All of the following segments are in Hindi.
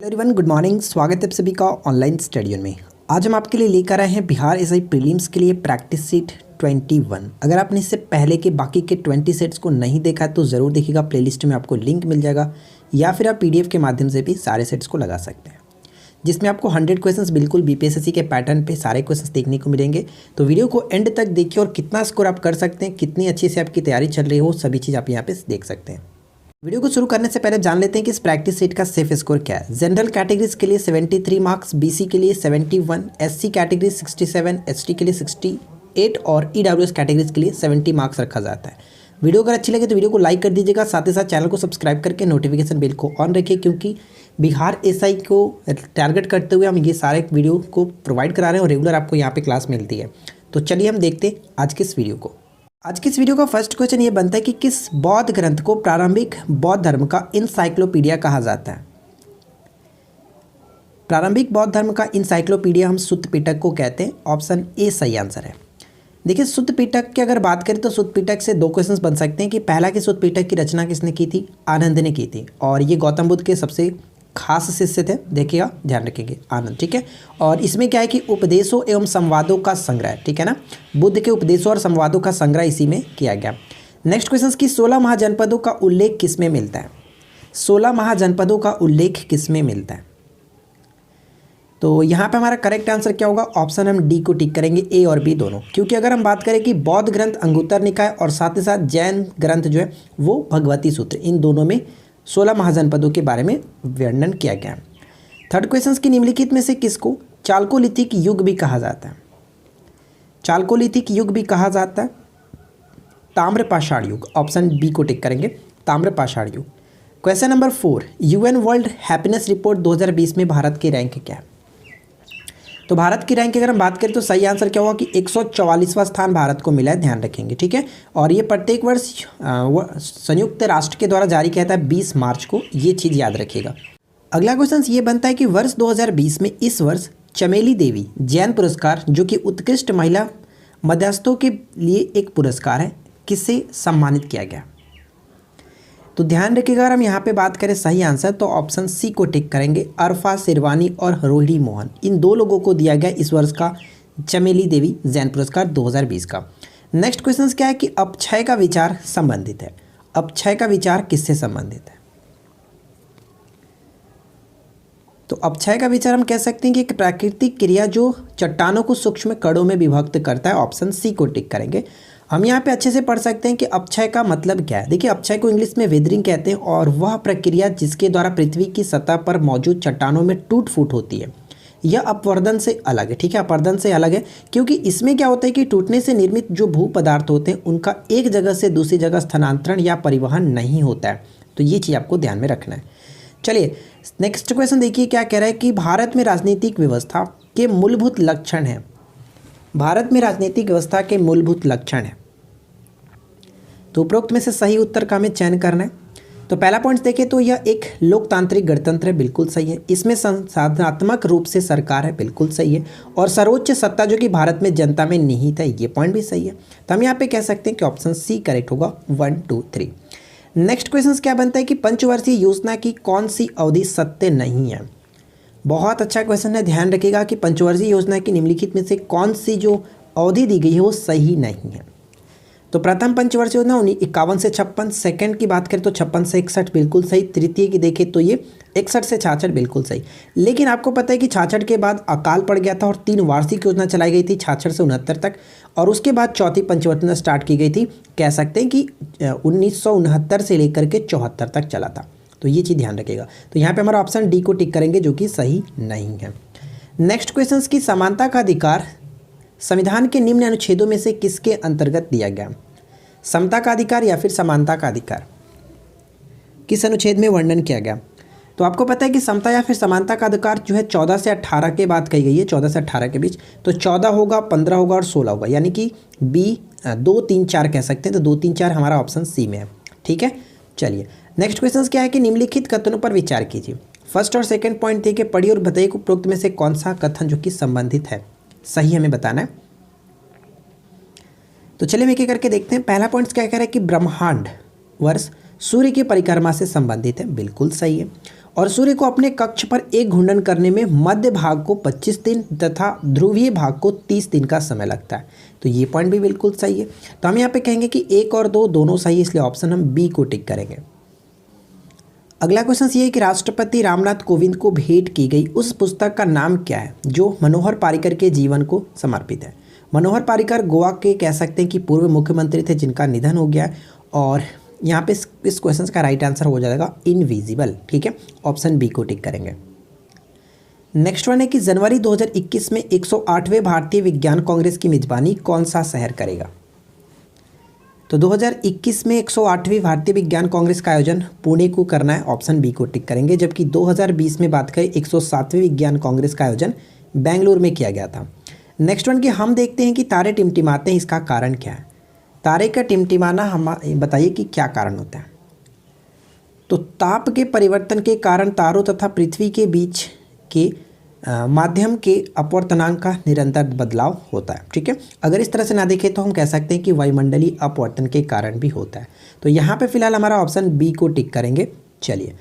Hello everyone, good morning. स्वागत है आप सभी का ऑनलाइन स्टडी में। आज हम आपके लिए लेकर आए हैं बिहार एसआई प्रीलिम्स के लिए प्रैक्टिस सीट 21। अगर आपने इससे पहले के बाकी के 20 सेट्स को नहीं देखा है तो ज़रूर देखिएगा, प्लेलिस्ट में आपको लिंक मिल जाएगा, या फिर आप पीडीएफ के माध्यम से भी सारे सेट्स को लगा सकते हैं, जिसमें आपको 100 क्वेश्चंस बिल्कुल बीपीएससी के पैटर्न पे सारे क्वेश्चंस देखने को मिलेंगे। तो वीडियो को एंड तक देखिए और कितना स्कोर आप कर सकते हैं, कितनी अच्छी से आपकी तैयारी चल रही हो, सभी चीज़ आप यहाँ पे देख सकते हैं। वीडियो को शुरू करने से पहले जान लेते हैं कि इस प्रैक्टिस सेट का सेफ स्कोर क्या है। जनरल कैटेगरीज के लिए 73 मार्क्स, बीसी के लिए 71, एससी कैटेगरी 67, एसटी के लिए 68 और ईडब्ल्यूएस कैटेगरीज के लिए 70 मार्क्स रखा जाता है। वीडियो अगर अच्छी लगे तो वीडियो को लाइक कर दीजिएगा, साथ ही साथ चैनल को सब्सक्राइब करके नोटिफिकेशन बेल को ऑन रखिए, क्योंकि बिहार एसआई को टारगेट करते हुए हम ये सारे वीडियो को प्रोवाइड करा रहे हैं और रेगुलर आपको यहाँ पे क्लास मिलती है। तो चलिए हम देखते हैं आज के इस वीडियो को। आज की इस वीडियो का फर्स्ट क्वेश्चन ये बनता है कि किस बौद्ध ग्रंथ को प्रारंभिक बौद्ध धर्म का इंसाइक्लोपीडिया कहा जाता है। प्रारंभिक बौद्ध धर्म का इंसाइक्लोपीडिया हम सुत्त पिटक को कहते हैं। ऑप्शन ए सही आंसर है। देखिए, सुत्त पिटक की अगर बात करें तो सुत्त पिटक से दो क्वेश्चंस बन सकते हैं कि पहला कि सुत्त पिटक की रचना किसने की थी? आनंद ने की थी, और ये गौतम बुद्ध के सबसे खास शिष्य थे। देखिएगा, ध्यान रखेंगे, आनंद, ठीक है। और इसमें क्या है कि उपदेशों एवं संवादों का संग्रह, ठीक है ना, बुद्ध के उपदेशों और संवादों का संग्रह इसी में किया गया। नेक्स्ट क्वेश्चन की 16 महाजनपदों का उल्लेख किसमें मिलता है? 16 महाजनपदों का उल्लेख किसमें मिलता है? तो यहाँ पे हमारा करेक्ट आंसर क्या होगा? ऑप्शन हम डी को टिक करेंगे, ए और बी दोनों, क्योंकि अगर हम बात करें कि बौद्ध ग्रंथ अंगुत्तर निकाय और साथ ही साथ जैन ग्रंथ जो है वो भगवती सूत्र, इन दोनों में 16 महाजनपदों के बारे में वर्णन किया गया। थर्ड क्वेश्चन की निम्नलिखित में से किसको चालकोलिथिक युग भी कहा जाता है? चालकोलिथिक युग भी कहा जाता है ताम्रपाषाण युग। ऑप्शन बी को टिक करेंगे, ताम्रपाषाण युग। Question number 4, UN world happiness report 2020 में भारत की रैंक क्या है? तो भारत की रैंक की अगर हम बात करें तो सही आंसर क्या होगा कि 144वां स्थान भारत को मिला है, ध्यान रखेंगे, ठीक है। और ये प्रत्येक वर्ष संयुक्त राष्ट्र के द्वारा जारी किया था 20 मार्च को, ये चीज़ याद रखिएगा। अगला क्वेश्चन ये बनता है कि वर्ष 2020 में इस वर्ष चमेली देवी जैन पुरस्कार, जो कि उत्कृष्ट महिला मध्यस्थों के लिए एक पुरस्कार है, किससे सम्मानित किया गया? तो ध्यान रखिएगा, अगर हम यहाँ पे बात करें सही आंसर तो ऑप्शन सी को टिक करेंगे। अरफा शिरवानी और रोहिणी मोहन, इन दो लोगों को दिया गया इस वर्ष का चमेली देवी जैन पुरस्कार 2020 का। नेक्स्ट क्वेश्चन क्या है कि अपक्षय का विचार संबंधित है। अपक्षय का विचार किससे संबंधित है? तो अपक्षय का विचार हम कह सकते हैं कि एक प्राकृतिक क्रिया जो चट्टानों को सूक्ष्म कणों में विभक्त करता है। ऑप्शन सी को टिक करेंगे। हम यहाँ पे अच्छे से पढ़ सकते हैं कि अपक्षय का मतलब क्या है। देखिए, अपक्षय को इंग्लिश में वेदरिंग कहते हैं, और वह प्रक्रिया जिसके द्वारा पृथ्वी की सतह पर मौजूद चट्टानों में टूट फूट होती है। यह अपवर्दन से अलग है, ठीक है, अपवर्दन से अलग है, क्योंकि इसमें क्या होता है कि टूटने से निर्मित जो भू पदार्थ होते हैं उनका एक जगह से दूसरी जगह स्थानांतरण या परिवहन नहीं होता है। तो ये चीज़ आपको ध्यान में रखना है। चलिए नेक्स्ट क्वेश्चन देखिए, क्या कह रहा है कि भारत में राजनीतिक व्यवस्था के मूलभूत लक्षण है। भारत में राजनीतिक व्यवस्था के मूलभूत लक्षण है, तो उपरोक्त में से सही उत्तर का हमें चयन करना है। तो पहला पॉइंट देखें तो यह एक लोकतांत्रिक गणतंत्र है, बिल्कुल सही है। इसमें संस्थात्मक रूप से सरकार है, बिल्कुल सही है। और सर्वोच्च सत्ता जो कि भारत में जनता में निहित है, ये पॉइंट भी सही है। तो हम यहाँ पे कह सकते हैं कि ऑप्शन सी करेक्ट होगा, 1, 2, 3। नेक्स्ट क्वेश्चन क्या बनता है कि पंचवर्षीय योजना की कौन सी अवधि सत्य नहीं है? बहुत अच्छा क्वेश्चन है, ध्यान रखिएगा कि पंचवर्षीय योजना की निम्नलिखित में से कौन सी जो अवधि दी गई है वो सही नहीं है। तो प्रथम पंचवर्षीय योजना 51 से 56, सेकंड की बात करें तो 56 से 61 बिल्कुल सही, तृतीय की देखें तो ये 61 से 66 बिल्कुल सही। लेकिन आपको पता है कि 66 के बाद अकाल पड़ गया था और 3 वार्षिक योजना चलाई गई थी 66 से 69 तक, और उसके बाद चौथी पंचवर्षीय योजना स्टार्ट की गई थी। कह सकते हैं कि 1969 से लेकर के 74 तक चला था। तो ये चीज़ ध्यान रखिएगा। तो यहाँ पर हमारा ऑप्शन डी को टिक करेंगे, जो कि सही नहीं है। नेक्स्ट क्वेश्चन की समानता का अधिकार संविधान के निम्न अनुच्छेदों में से किसके अंतर्गत दिया गया? समता का अधिकार या फिर समानता का अधिकार किस अनुच्छेद में वर्णन किया गया? तो आपको पता है कि समता या फिर समानता का अधिकार जो है 14 से 18 के बाद कही गई है, 14 से 18 के बीच। तो 14 होगा, 15 होगा और 16 होगा, यानी कि बी 2, 3, 4 कह सकते हैं। तो 2, 3, 4 हमारा ऑप्शन सी में है, ठीक है। चलिए नेक्स्ट क्वेश्चन क्या है कि निम्नलिखित कथनों पर विचार कीजिए। फर्स्ट और सेकंड पॉइंट थे कि पढ़िए और बताइए उपरोक्त में से कौन सा कथन जो कि संबंधित है, सही हमें बताना है। तो चलिए एक एक करके देखते हैं। पहला पॉइंट क्या कह रहा है कि ब्रह्मांड वर्ष सूर्य की परिक्रमा से संबंधित है, बिल्कुल सही है। और सूर्य को अपने कक्ष पर एक घूर्णन करने में मध्य भाग को 25 दिन तथा ध्रुवीय भाग को 30 दिन का समय लगता है। तो ये पॉइंट भी बिल्कुल सही है। तो हम यहाँ पे कहेंगे कि 1 और 2 दोनों सही, इसलिए ऑप्शन हम बी को टिक करेंगे। अगला क्वेश्चन ये है कि राष्ट्रपति रामनाथ कोविंद को भेंट की गई उस पुस्तक का नाम क्या है जो मनोहर पारिकर के जीवन को समर्पित है। मनोहर पारिकर गोवा के कह सकते हैं कि पूर्व मुख्यमंत्री थे जिनका निधन हो गया, और यहाँ पे इस क्वेश्चन का राइट आंसर हो जाएगा इनविजिबल। ठीक है, ऑप्शन बी को टिक करेंगे। नेक्स्ट वन है कि जनवरी 2021 में 108वें भारतीय विज्ञान कांग्रेस की मेजबानी कौन सा शहर करेगा। तो 2021 में 108वीं भारतीय विज्ञान कांग्रेस का आयोजन पुणे को करना है, ऑप्शन बी को टिक करेंगे। जबकि 2020 में बात करें 107वें विज्ञान कांग्रेस का आयोजन बेंगलुरु में किया गया था। नेक्स्ट वन कि हम देखते हैं कि तारे टिमटिमाते हैं, इसका कारण क्या है। तारे का टिमटिमाना हम बताइए कि क्या कारण होता है। तो ताप के परिवर्तन के कारण तारों तथा पृथ्वी के बीच के माध्यम के अपवर्तनांक का निरंतर बदलाव होता है। ठीक है, अगर इस तरह से ना देखें तो हम कह सकते हैं कि वायुमंडलीय अपवर्तन के कारण भी होता है। तो यहाँ पे फिलहाल हमारा ऑप्शन बी को टिक करेंगे। चलिए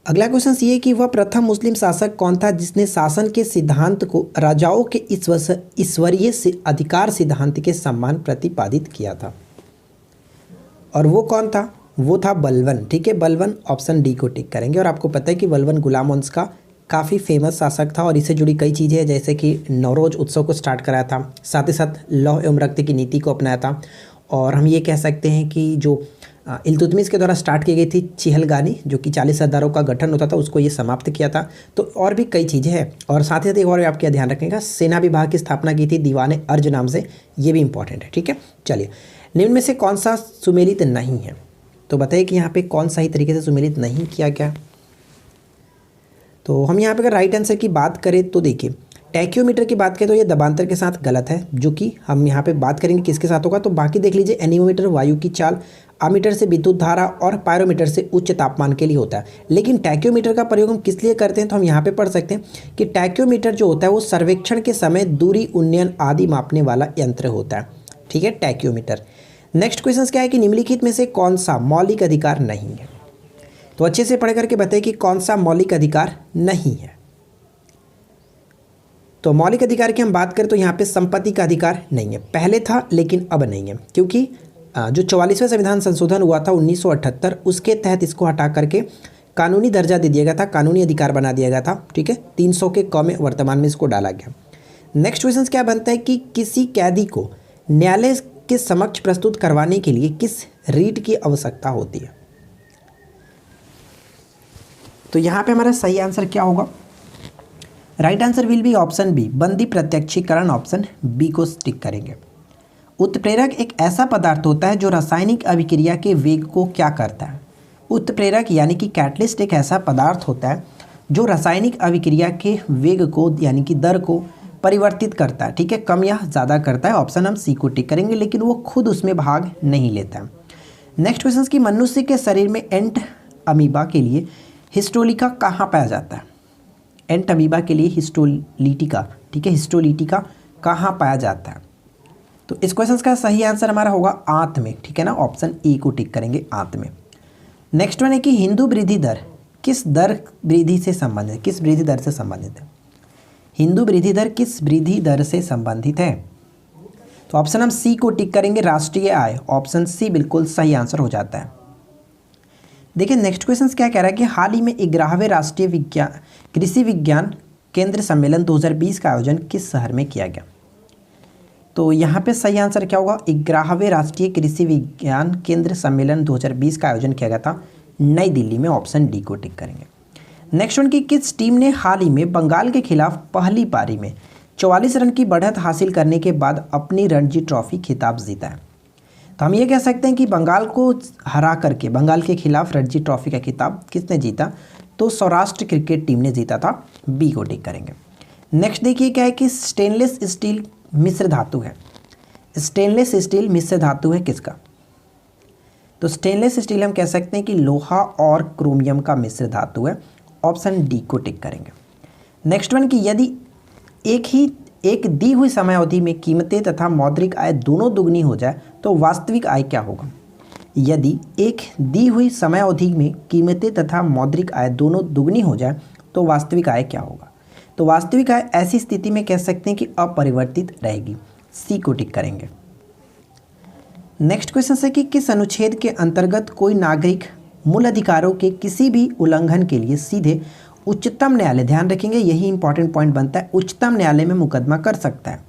अगला क्वेश्चन ये है कि वह प्रथम मुस्लिम शासक कौन था जिसने शासन के सिद्धांत को राजाओं के ईश्वरीय से अधिकार सिद्धांत के समान प्रतिपादित किया था, और वो कौन था। वो था बलबन। ठीक है, बलबन, ऑप्शन डी को टिक करेंगे। और आपको पता है कि बलबन गुलाम वंश का काफ़ी फेमस शासक था, और इससे जुड़ी कई चीज़ें हैं जैसे कि नवरोज उत्सव को स्टार्ट कराया था, साथ ही साथ लौह एवं रक्त की नीति को अपनाया था, और हम ये कह सकते हैं कि जो इल्तुतमिश के द्वारा स्टार्ट की गई थी चिहलगानी, जो कि 40 सरदारों का गठन होता था, उसको ये समाप्त किया था। तो और भी कई चीज़ें हैं, और साथ ही साथ एक और आपका ध्यान रखिएगा, सेना विभाग की स्थापना की थी दीवाने अर्ज नाम से, ये भी इंपॉर्टेंट है। ठीक है, चलिए निम्न में से कौन सा सुमेलित नहीं है। तो बताइए कि यहाँ पे कौन सही तरीके से सुमेलित नहीं किया गया। तो हम यहाँ पे अगर राइट आंसर की बात करें तो देखिए टैक्योमीटर की बात करें तो ये दबांतर के साथ गलत है, जो कि हम यहाँ पे बात करेंगे किसके साथ होगा। तो बाकी देख लीजिए, एनीमोमीटर वायु की चाल, अमीटर से विद्युत धारा, और पायरोमीटर से उच्च तापमान के लिए होता है। लेकिन टैक्योमीटर का प्रयोग हम किस लिए करते हैं, तो हम यहाँ पे पढ़ सकते हैं कि टैक्योमीटर जो होता है वो सर्वेक्षण के समय दूरी, उन्नयन आदि मापने वाला यंत्र होता है। ठीक है, टैक्योमीटर। नेक्स्ट क्वेश्चन क्या है कि निम्नलिखित में से कौन सा मौलिक अधिकार नहीं है। तो अच्छे से पढ़ करके बताइए कि कौन सा मौलिक अधिकार नहीं है। तो मौलिक अधिकार की हम बात करें तो यहाँ पे संपत्ति का अधिकार नहीं है, पहले था लेकिन अब नहीं है, क्योंकि जो 44वां संविधान संशोधन हुआ था 1978, उसके तहत इसको हटा करके कानूनी दर्जा दे दिया गया था, कानूनी अधिकार बना दिया गया था। ठीक है, 300 के क में वर्तमान में इसको डाला गया। नेक्स्ट क्वेश्चन क्या बनता है कि किसी कैदी को न्यायालय के समक्ष प्रस्तुत करवाने के लिए किस रीट की आवश्यकता होती है। तो यहाँ पे हमारा सही आंसर क्या होगा। Right answer will be option b, बंदी प्रत्यक्षीकरण, ऑप्शन बी को टिक करेंगे। उत्प्रेरक एक ऐसा पदार्थ होता है जो रासायनिक अभिक्रिया के वेग को क्या करता है। उत्प्रेरक यानी कि कैटलिस्ट एक ऐसा पदार्थ होता है जो रासायनिक अभिक्रिया के वेग को यानी कि दर को परिवर्तित करता है। ठीक है, कम या ज़्यादा करता है, ऑप्शन हम सी को टिक करेंगे, लेकिन वो खुद उसमें भाग नहीं लेता है। नेक्स्ट क्वेश्चन की मनुष्य के शरीर में एंट अमीबा के लिए हिस्टोलिका कहाँ पाया जाता है। एंट अमीबा के लिए हिस्टोलिटिका, ठीक है, हिस्टोलिटिका कहाँ पाया जाता है। तो इस क्वेश्चन का सही आंसर हमारा होगा आंत में। ठीक है ना, ऑप्शन ए को टिक करेंगे, आंत में। नेक्स्ट वन है कि हिंदू वृद्धि दर किस दर वृद्धि से संबंधित है, किस वृद्धि दर से संबंधित है। हिंदू वृद्धि दर किस वृद्धि दर से संबंधित है। तो ऑप्शन हम सी को टिक करेंगे, राष्ट्रीय आय, ऑप्शन सी बिल्कुल सही आंसर हो जाता है। देखिए नेक्स्ट क्वेश्चन क्या कह रहा है कि हाल ही में 11वें राष्ट्रीय कृषि विज्ञान केंद्र सम्मेलन 2020 का आयोजन किस शहर में किया गया। तो यहाँ पे सही आंसर क्या होगा, 11वें राष्ट्रीय कृषि विज्ञान केंद्र सम्मेलन 2020 का आयोजन किया गया था नई दिल्ली में, ऑप्शन डी को टिक करेंगे। नेक्स्ट वन की किस टीम ने हाल ही में बंगाल के खिलाफ पहली पारी में 44 रन की बढ़त हासिल करने के बाद अपनी रणजी ट्रॉफी खिताब जीता है। तो हम ये कह सकते हैं कि बंगाल को हरा करके बंगाल के खिलाफ रणजी ट्रॉफी का खिताब किसने जीता, तो सौराष्ट्र क्रिकेट टीम ने जीता था, बी को टिक करेंगे। नेक्स्ट देखिए क्या है कि स्टेनलेस स्टील मिश्र धातु है। स्टेनलेस स्टील मिश्र धातु है किसका। तो स्टेनलेस स्टील हम कह सकते हैं कि लोहा और क्रोमियम का मिश्र धातु है, ऑप्शन डी को टिक करेंगे। नेक्स्ट वन की यदि एक दी हुई समय अवधि में कीमतें तथा मौद्रिक आय दोनों दुगनी हो जाए तो वास्तविक आय क्या होगा। यदि एक दी हुई समय अवधि में कीमतें तथा मौद्रिक आय दोनों दुगनी हो जाए तो वास्तविक आय क्या होगा? तो वास्तविक आय ऐसी स्थिति में कह सकते हैं कि अपरिवर्तित रहेगी। सी को टिक करेंगे। नेक्स्ट क्वेश्चन है कि किस अनुच्छेद के अंतर्गत कोई नागरिक मूल अधिकारों के किसी भी उल्लंघन के लिए सीधे उच्चतम न्यायालय, ध्यान रखेंगे यही इंपॉर्टेंट पॉइंट बनता है, उच्चतम न्यायालय में मुकदमा कर सकता है।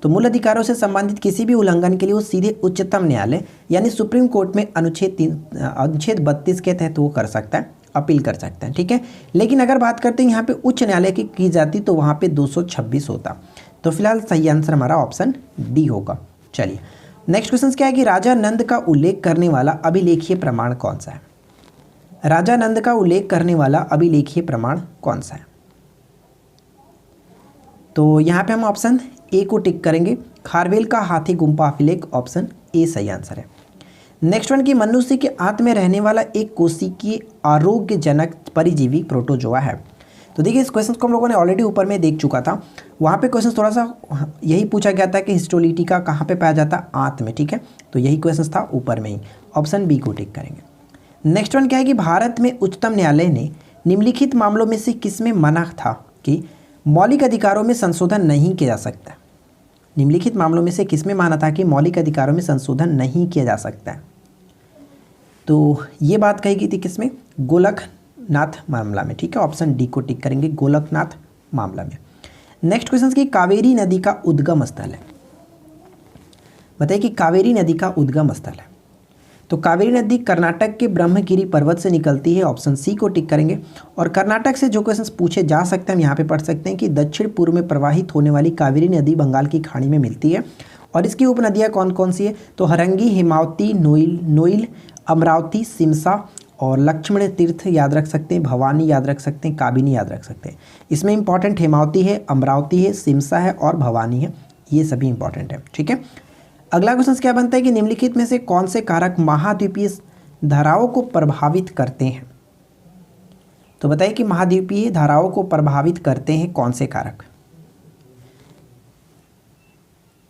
तो मूल अधिकारों से संबंधित किसी भी उल्लंघन के लिए वो सीधे उच्चतम न्यायालय यानी सुप्रीम कोर्ट में अनुच्छेद 32 के तहत वो कर सकता है, अपील कर सकता है, ठीक है। लेकिन अगर बात करते हैं यहाँ पे उच्च न्यायालय की जाती तो वहाँ पे 226 होता। तो फिलहाल सही आंसर हमारा ऑप्शन डी होगा। चलिए नेक्स्ट क्वेश्चन क्या है कि राजा नंद का उल्लेख करने वाला अभिलेखीय प्रमाण कौन सा है? राजा नंद का उल्लेख करने वाला अभिलेखीय प्रमाण कौन सा है? तो यहाँ पे हम ऑप्शन ए को टिक करेंगे, खारवेल का हाथी गुम्फा अभिलेख, ऑप्शन ए सही आंसर है। नेक्स्ट वन की मनुष्य के आंत में रहने वाला एक कोशिकीय आरोग्यजनक परिजीवी प्रोटोजोआ है। तो देखिए इस क्वेश्चन को हम लोगों ने ऑलरेडी ऊपर में देख चुका था। वहाँ पे क्वेश्चन थोड़ा सा यही पूछा गया था कि हिस्टोलिटिका कहाँ पे पाया जाता है? आंत में, ठीक है। तो यही क्वेश्चन था ऊपर में ही, ऑप्शन बी को टिक करेंगे। नेक्स्ट वन क्या है कि भारत में उच्चतम न्यायालय ने निम्नलिखित मामलों में से किसमें मना था कि मौलिक अधिकारों में संशोधन नहीं किया जा सकता? निम्नलिखित मामलों में से किसमें माना था कि मौलिक अधिकारों में संशोधन नहीं किया जा सकता है? तो ये बात कही गई थी किसमें? गोलकनाथ मामला में, ठीक है। ऑप्शन डी को टिक करेंगे, गोलकनाथ मामला में। नेक्स्ट क्वेश्चन की कावेरी नदी का उद्गम स्थल है, बताइए कि कावेरी नदी का उद्गम स्थल है। तो कावेरी नदी कर्नाटक के ब्रह्मगिरी पर्वत से निकलती है, ऑप्शन सी को टिक करेंगे। और कर्नाटक से जो क्वेश्चन पूछे जा सकते हैं हम यहाँ पे पढ़ सकते हैं कि दक्षिण पूर्व में प्रवाहित होने वाली कावेरी नदी बंगाल की खाड़ी में मिलती है। और इसकी उपनदियाँ कौन कौन सी है? तो हरंगी, हेमावती, नोइल, अमरावती, सिमसा और लक्ष्मण तीर्थ याद रख सकते हैं, भवानी याद रख सकते हैं, काबिनी याद रख सकते हैं। इसमें इंपॉर्टेंट हेमावती है, अमरावती है, सिमसा है और भवानी है, ये सभी इंपॉर्टेंट है, ठीक है। अगला क्वेश्चन क्या बनता है कि निम्नलिखित में से कौन से कारक महाद्वीपीय धाराओं को प्रभावित करते हैं? तो बताइए कि महाद्वीपीय धाराओं को प्रभावित करते हैं कौन से कारक?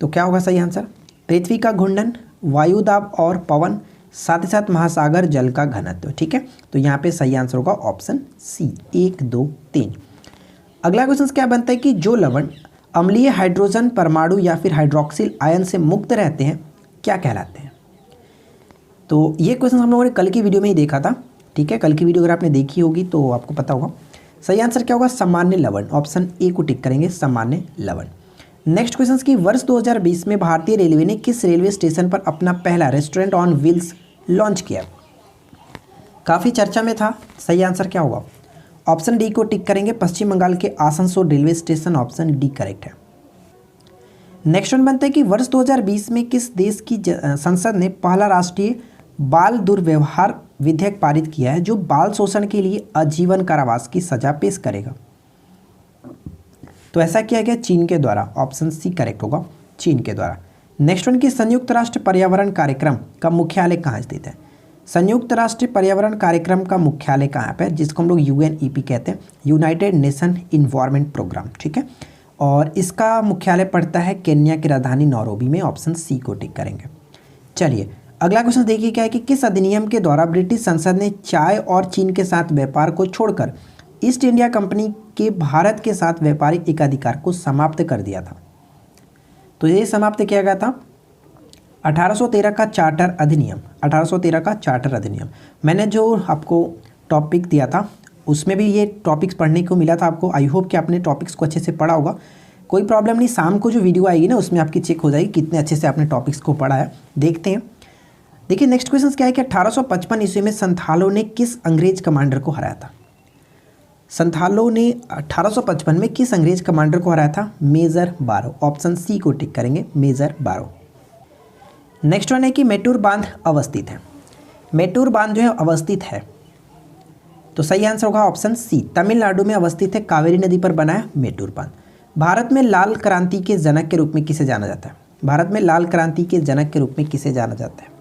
तो क्या होगा सही आंसर? पृथ्वी का घूर्णन, वायुदाब और पवन, साथ ही साथ महासागर जल का घनत्व, ठीक है। तो यहाँ पे सही आंसर होगा ऑप्शन सी, 1, 2, 3। अगला क्वेश्चन क्या बनता है कि जो लवण अम्लीय हाइड्रोजन परमाणु या फिर हाइड्रोक्सिल आयन से मुक्त रहते हैं क्या कहलाते हैं? तो ये क्वेश्चन हम लोगों ने कल की वीडियो में ही देखा था, ठीक है। कल की वीडियो अगर आपने देखी होगी तो आपको पता होगा। सही आंसर क्या होगा? सामान्य लवण, ऑप्शन ए को टिक करेंगे, सामान्य लवण। नेक्स्ट क्वेश्चन की वर्ष 2020 में भारतीय रेलवे ने किस रेलवे स्टेशन पर अपना पहला रेस्टोरेंट ऑन व्हील्स लॉन्च किया? काफ़ी चर्चा में था। सही आंसर क्या होगा? ऑप्शन डी को टिक करेंगे, पश्चिम बंगाल के Asansol railway station, option D correct है। नेक्स्ट वन बनता है कि वर्ष 2020 में किस देश की संसद ने पहला राष्ट्रीय बाल दुर्व्यवहार विधेयक पारित किया है जो बाल शोषण के लिए आजीवन कारावास की सजा पेश करेगा? तो ऐसा किया गया चीन के द्वारा, ऑप्शन सी करेक्ट होगा, चीन के द्वारा। नेक्स्ट वन की संयुक्त राष्ट्र पर्यावरण कार्यक्रम का मुख्यालय कहाँ स्थित है? संयुक्त राष्ट्र पर्यावरण कार्यक्रम का मुख्यालय कहाँ पे है? जिसको हम लोग UNEP कहते हैं, यूनाइटेड नेशन इन्वायरमेंट प्रोग्राम, ठीक है। और इसका मुख्यालय पड़ता है केन्या की राजधानी नैरोबी में, ऑप्शन सी को टिक करेंगे। चलिए अगला क्वेश्चन देखिए क्या है कि किस अधिनियम के द्वारा ब्रिटिश संसद ने चाय और चीन के साथ व्यापार को छोड़कर ईस्ट इंडिया कंपनी के भारत के साथ व्यापारिक एकाधिकार को समाप्त कर दिया था? तो ये समाप्त किया गया था 1813 का चार्टर अधिनियम, 1813 का चार्टर अधिनियम। मैंने जो आपको टॉपिक दिया था उसमें भी ये टॉपिक्स पढ़ने को मिला था आपको। आई होप कि आपने टॉपिक्स को अच्छे से पढ़ा होगा। कोई प्रॉब्लम नहीं, शाम को जो वीडियो आएगी ना उसमें आपकी चेक हो जाएगी कितने अच्छे से आपने टॉपिक्स को पढ़ा है। देखते हैं। देखिए नेक्स्ट क्वेश्चन क्या है कि 1855 ईस्वी में संथालों ने किस अंग्रेज कमांडर को हराया था? संथालों ने 1855 में किस अंग्रेज कमांडर को हराया था? मेजर बारो, ऑप्शन सी को टिक करेंगे, मेजर बारो। नेक्स्ट वन है कि मेटूर बांध अवस्थित है। मेटूर बांध जो है अवस्थित है, तो सही आंसर होगा ऑप्शन सी, तमिलनाडु में अवस्थित है, कावेरी नदी पर बना है मेटूर बांध। भारत में लाल क्रांति के जनक के रूप में किसे जाना जाता है? भारत में लाल क्रांति के जनक के रूप में किसे जाना जाता है?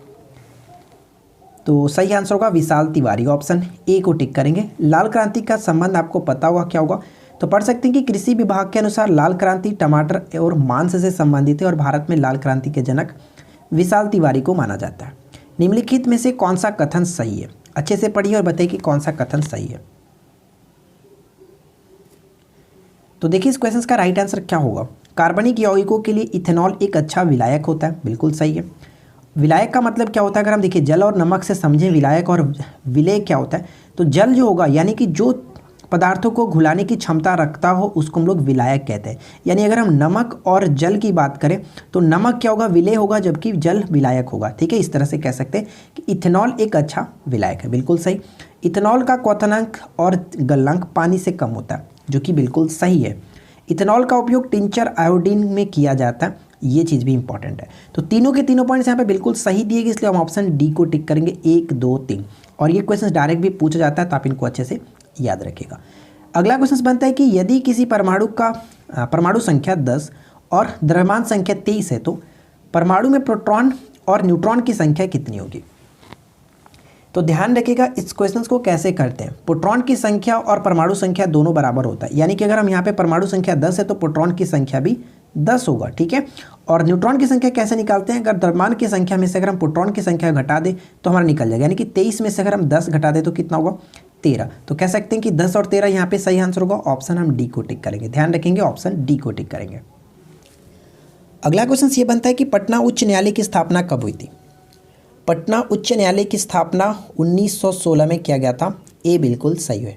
तो सही आंसर होगा विशाल तिवारी, ऑप्शन ए को टिक करेंगे। लाल क्रांति का संबंध आपको पता होगा क्या होगा? तो पढ़ सकते हैं कि कृषि विभाग के अनुसार लाल क्रांति टमाटर और मांस से संबंधित है और भारत में लाल क्रांति के जनक विशाल तिवारी को माना जाता है। निम्नलिखित में से कौन सा कथन सही है? अच्छे से पढ़िए और बताइए कि कौन सा कथन सही है। तो देखिए इस क्वेश्चन का राइट आंसर क्या होगा। कार्बनिक यौगिकों के लिए इथेनॉल एक अच्छा विलायक होता है, बिल्कुल सही है। विलायक का मतलब क्या होता है? अगर हम देखिए जल और नमक से समझें विलायक और विलेय क्या होता है, तो जल जो होगा यानी कि जो पदार्थों को घुलाने की क्षमता रखता हो उसको हम लोग विलायक कहते हैं। यानी अगर हम नमक और जल की बात करें तो नमक क्या होगा? विलेय होगा, जबकि जल विलायक होगा। ठीक है, इस तरह से कह सकते हैं कि इथेनॉल एक अच्छा विलायक है, बिल्कुल सही। इथेनॉल का क्वथनांक और गलनांक पानी से कम होता है, जो कि बिल्कुल सही है। इथेनॉल का उपयोग टिंचर आयोडीन में किया जाता है, ये चीज़ भी इंपॉर्टेंट है। तो तीनों के तीनों पॉइंट्स यहाँ पे बिल्कुल सही दिए गए, इसलिए हम ऑप्शन डी को टिक करेंगे 1 2 3। और ये क्वेश्चन डायरेक्ट भी पूछा जाता है, तो आप इनको अच्छे से याद रखिएगा। अगला क्वेश्चन बनता है कि यदि किसी परमाणु संख्या 10 और द्रव्यमान संख्या 23 है तो परमाणु में प्रोटॉन और न्यूट्रॉन की संख्या कितनी होगी? तो ध्यान रखिएगा इस क्वेश्चन को कैसे करते हैं। प्रोटॉन की संख्या और परमाणु संख्या दोनों बराबर होता है, यानी कि अगर हम यहाँ पे परमाणु संख्या 10 है तो प्रोटॉन की संख्या भी 10 होगा। ठीक है, और न्यूट्रॉन की संख्या कैसे निकालते हैं? अगर द्रव्यमान की संख्या में से अगर हम प्रोटॉन की संख्या घटा दें तो हमारा निकल जाएगा, यानी कि 23 में से अगर हम 10 घटा दें तो कितना होगा? 13। तो कह सकते हैं कि 10 और 13 यहाँ पे सही आंसर होगा। ऑप्शन हम डी को टिक करेंगे, ध्यान रखेंगे ऑप्शन डी को टिक करेंगे। अगला क्वेश्चन ये बनता है कि पटना उच्च न्यायालय की स्थापना कब हुई थी? पटना उच्च न्यायालय की स्थापना 1916 में किया गया था, ये बिल्कुल सही है।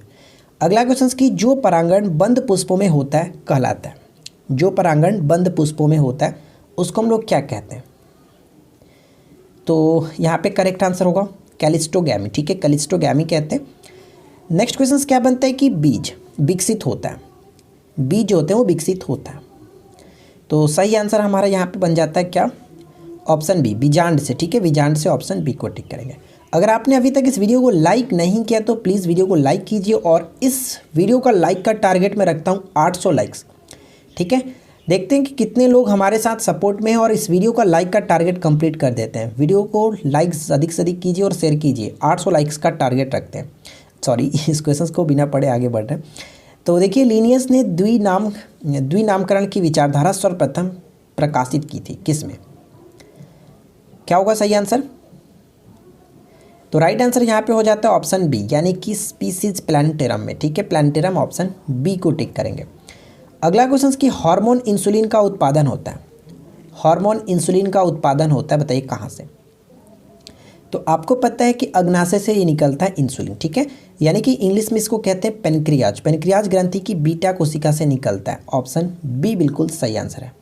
अगला क्वेश्चन की जो परागण बंद पुष्पों में होता है कहलाता है, जो परागण बंद पुष्पों में होता है उसको हम लोग क्या कहते हैं? तो यहाँ पे करेक्ट आंसर होगा कैलिस्टोगैमी। ठीक है, कैलिस्टोगैमी कहते हैं। नेक्स्ट क्वेश्चन क्या बनता है कि बीज विकसित होता है, बीज जो होते हैं वो विकसित होता है, तो सही आंसर हमारा यहाँ पे बन जाता है क्या? ऑप्शन बी, बीजांड से। ठीक है, बीजांड से ऑप्शन बी को टिक करेंगे। अगर आपने अभी तक इस वीडियो को लाइक नहीं किया तो प्लीज़ वीडियो को लाइक कीजिए, और इस वीडियो का लाइक का टारगेट मैं रखता हूँ 800 लाइक्स। ठीक है, देखते हैं कि कितने लोग हमारे साथ सपोर्ट में हैं और इस वीडियो का लाइक का टारगेट कंप्लीट कर देते हैं। वीडियो को लाइक्स अधिक से अधिक कीजिए और शेयर कीजिए। 800 लाइक्स का टारगेट रखते हैं। सॉरी, इस क्वेश्चन को बिना पढ़े आगे बढ़ रहे हैं। तो देखिए लीनियस ने द्विनामकरण की विचारधारा सर्वप्रथम प्रकाशित की थी, किसमें? क्या होगा सही आंसर? तो राइट आंसर यहाँ पे हो जाता है ऑप्शन बी, यानी कि स्पीसीज प्लांटेरम में। ठीक है, प्लांटेरम ऑप्शन बी को टिक करेंगे। अगला क्वेश्चन की हार्मोन इंसुलिन का उत्पादन होता है, हार्मोन इंसुलिन का उत्पादन होता है, बताइए कहाँ से? तो आपको पता है कि अग्नाशय से ये निकलता है इंसुलिन। ठीक है, यानी कि इंग्लिश में इसको कहते हैं पेनक्रियाज। पेनक्रियाज ग्रंथि की बीटा कोशिका से निकलता है, ऑप्शन बी बिल्कुल सही आंसर है।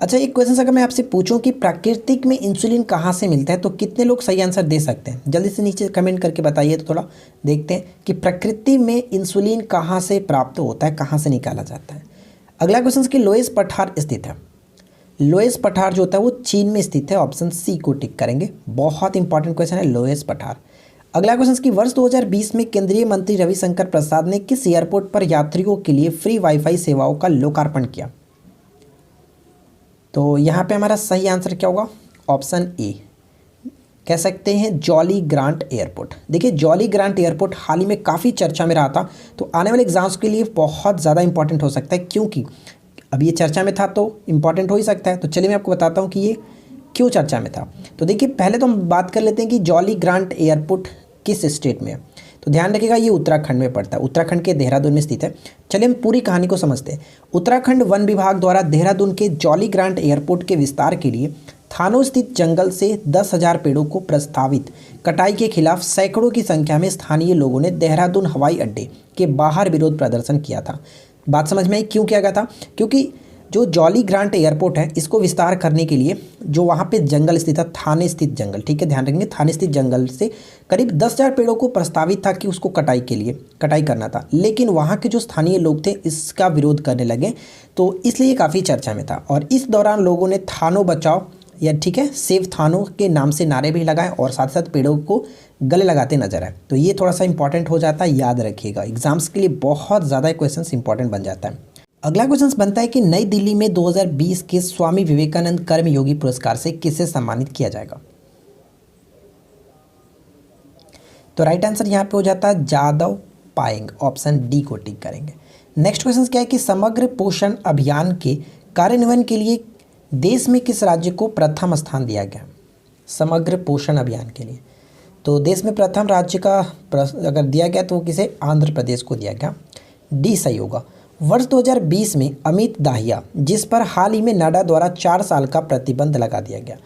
अच्छा, एक क्वेश्चन अगर मैं आपसे पूछूं कि प्राकृतिक में इंसुलिन कहाँ से मिलता है तो कितने लोग सही आंसर दे सकते हैं? जल्दी से नीचे कमेंट करके बताइए, तो थोड़ा देखते हैं कि प्रकृति में इंसुलिन कहाँ से प्राप्त होता है, कहाँ से निकाला जाता है। अगला क्वेश्चन कि लोएस पठार स्थित है, लोएस पठार जो होता है वो चीन में स्थित है, ऑप्शन सी को टिक करेंगे। बहुत इंपॉर्टेंट क्वेश्चन है लोएस पठार। अगला क्वेश्चन की वर्ष 2020 में केंद्रीय मंत्री रविशंकर प्रसाद ने किस एयरपोर्ट पर यात्रियों के लिए फ्री वाईफाई सेवाओं का लोकार्पण किया? तो यहाँ पे हमारा सही आंसर क्या होगा? ऑप्शन ए, कह सकते हैं जॉली ग्रांट एयरपोर्ट। देखिए जॉली ग्रांट एयरपोर्ट हाल ही में काफ़ी चर्चा में रहा था, तो आने वाले एग्जाम्स के लिए बहुत ज़्यादा इंपॉर्टेंट हो सकता है, क्योंकि अब ये चर्चा में था तो इंपॉर्टेंट हो ही सकता है। तो चलिए मैं आपको बताता हूँ कि ये क्यों चर्चा में था। तो देखिए पहले तो हम बात कर लेते हैं कि जॉली ग्रांट एयरपोर्ट किस स्टेट में है। तो ध्यान रखिएगा ये उत्तराखंड में पड़ता है, उत्तराखंड के देहरादून में स्थित है। चलिए हम पूरी कहानी को समझते हैं। उत्तराखंड वन विभाग द्वारा देहरादून के जॉली ग्रांट एयरपोर्ट के विस्तार के लिए थानों स्थित जंगल से 10,000 पेड़ों को प्रस्तावित कटाई के खिलाफ सैकड़ों की संख्या में स्थानीय लोगों ने देहरादून हवाई अड्डे के बाहर विरोध प्रदर्शन किया था। बात समझ में आई क्यों किया गया था? क्योंकि जो जॉली ग्रांट एयरपोर्ट है इसको विस्तार करने के लिए जो वहाँ पे जंगल स्थित था, थाने स्थित जंगल, ठीक है ध्यान रखेंगे, थाने स्थित जंगल से करीब 10,000 पेड़ों को प्रस्तावित था कि उसको कटाई करना था, लेकिन वहाँ के जो स्थानीय लोग थे इसका विरोध करने लगे, तो इसलिए काफ़ी चर्चा में था। और इस दौरान लोगों ने थानों बचाओ या ठीक है सेव थानों के नाम से नारे भी लगाए और साथ साथ पेड़ों को गले लगाते नजर आए। तो ये थोड़ा सा इंपॉर्टेंट हो जाता है, याद रखिएगा, एग्जाम्स के लिए बहुत ज़्यादा क्वेश्चन इंपॉर्टेंट बन जाता है। अगला क्वेश्चन बनता है कि नई दिल्ली में 2020 के स्वामी विवेकानंद कर्मयोगी पुरस्कार से किसे सम्मानित किया जाएगा? तो राइट आंसर यहाँ पे हो जाता है जादव पायेंग, ऑप्शन डी को टिक करेंगे। नेक्स्ट क्वेश्चन क्या है कि समग्र पोषण अभियान के कार्यान्वयन के लिए देश में किस राज्य को प्रथम स्थान दिया गया? समग्र पोषण अभियान के लिए। तो देश में प्रथम राज्य का अगर दिया गया तो वो किसे, आंध्र प्रदेश को दिया गया। डी सही होगा। वर्ष 2020 में अमित दाहिया, जिस पर हाल ही में नाडा द्वारा 4 साल का प्रतिबंध लगा दिया गया,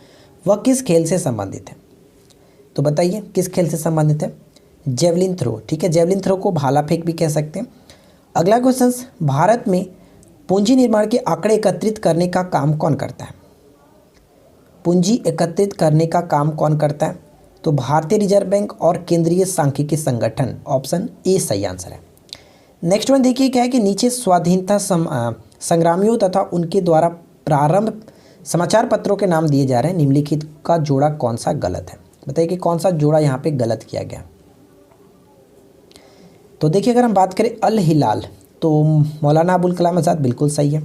वह किस खेल से संबंधित है? तो बताइए किस खेल से संबंधित है? Javelin throw. ठीक है, जेवलिन थ्रो को भाला फेंक भी कह सकते हैं। अगला क्वेश्चन, भारत में पूंजी निर्माण के आंकड़े एकत्रित करने का काम कौन करता है? पूंजी एकत्रित करने का काम कौन करता है? तो भारतीय रिजर्व बैंक और केंद्रीय सांख्यिकी संगठन, ऑप्शन ए सही आंसर है। नेक्स्ट वन देखिए क्या है कि नीचे स्वाधीनता संग्रामियों तथा उनके द्वारा प्रारंभ समाचार पत्रों के नाम दिए जा रहे हैं, निम्नलिखित का जोड़ा कौन सा गलत है? बताइए कि कौन सा जोड़ा यहाँ पे गलत किया गया। तो देखिए अगर हम बात करें अल हिलाल तो मौलाना अबुल कलाम आज़ाद बिल्कुल सही है।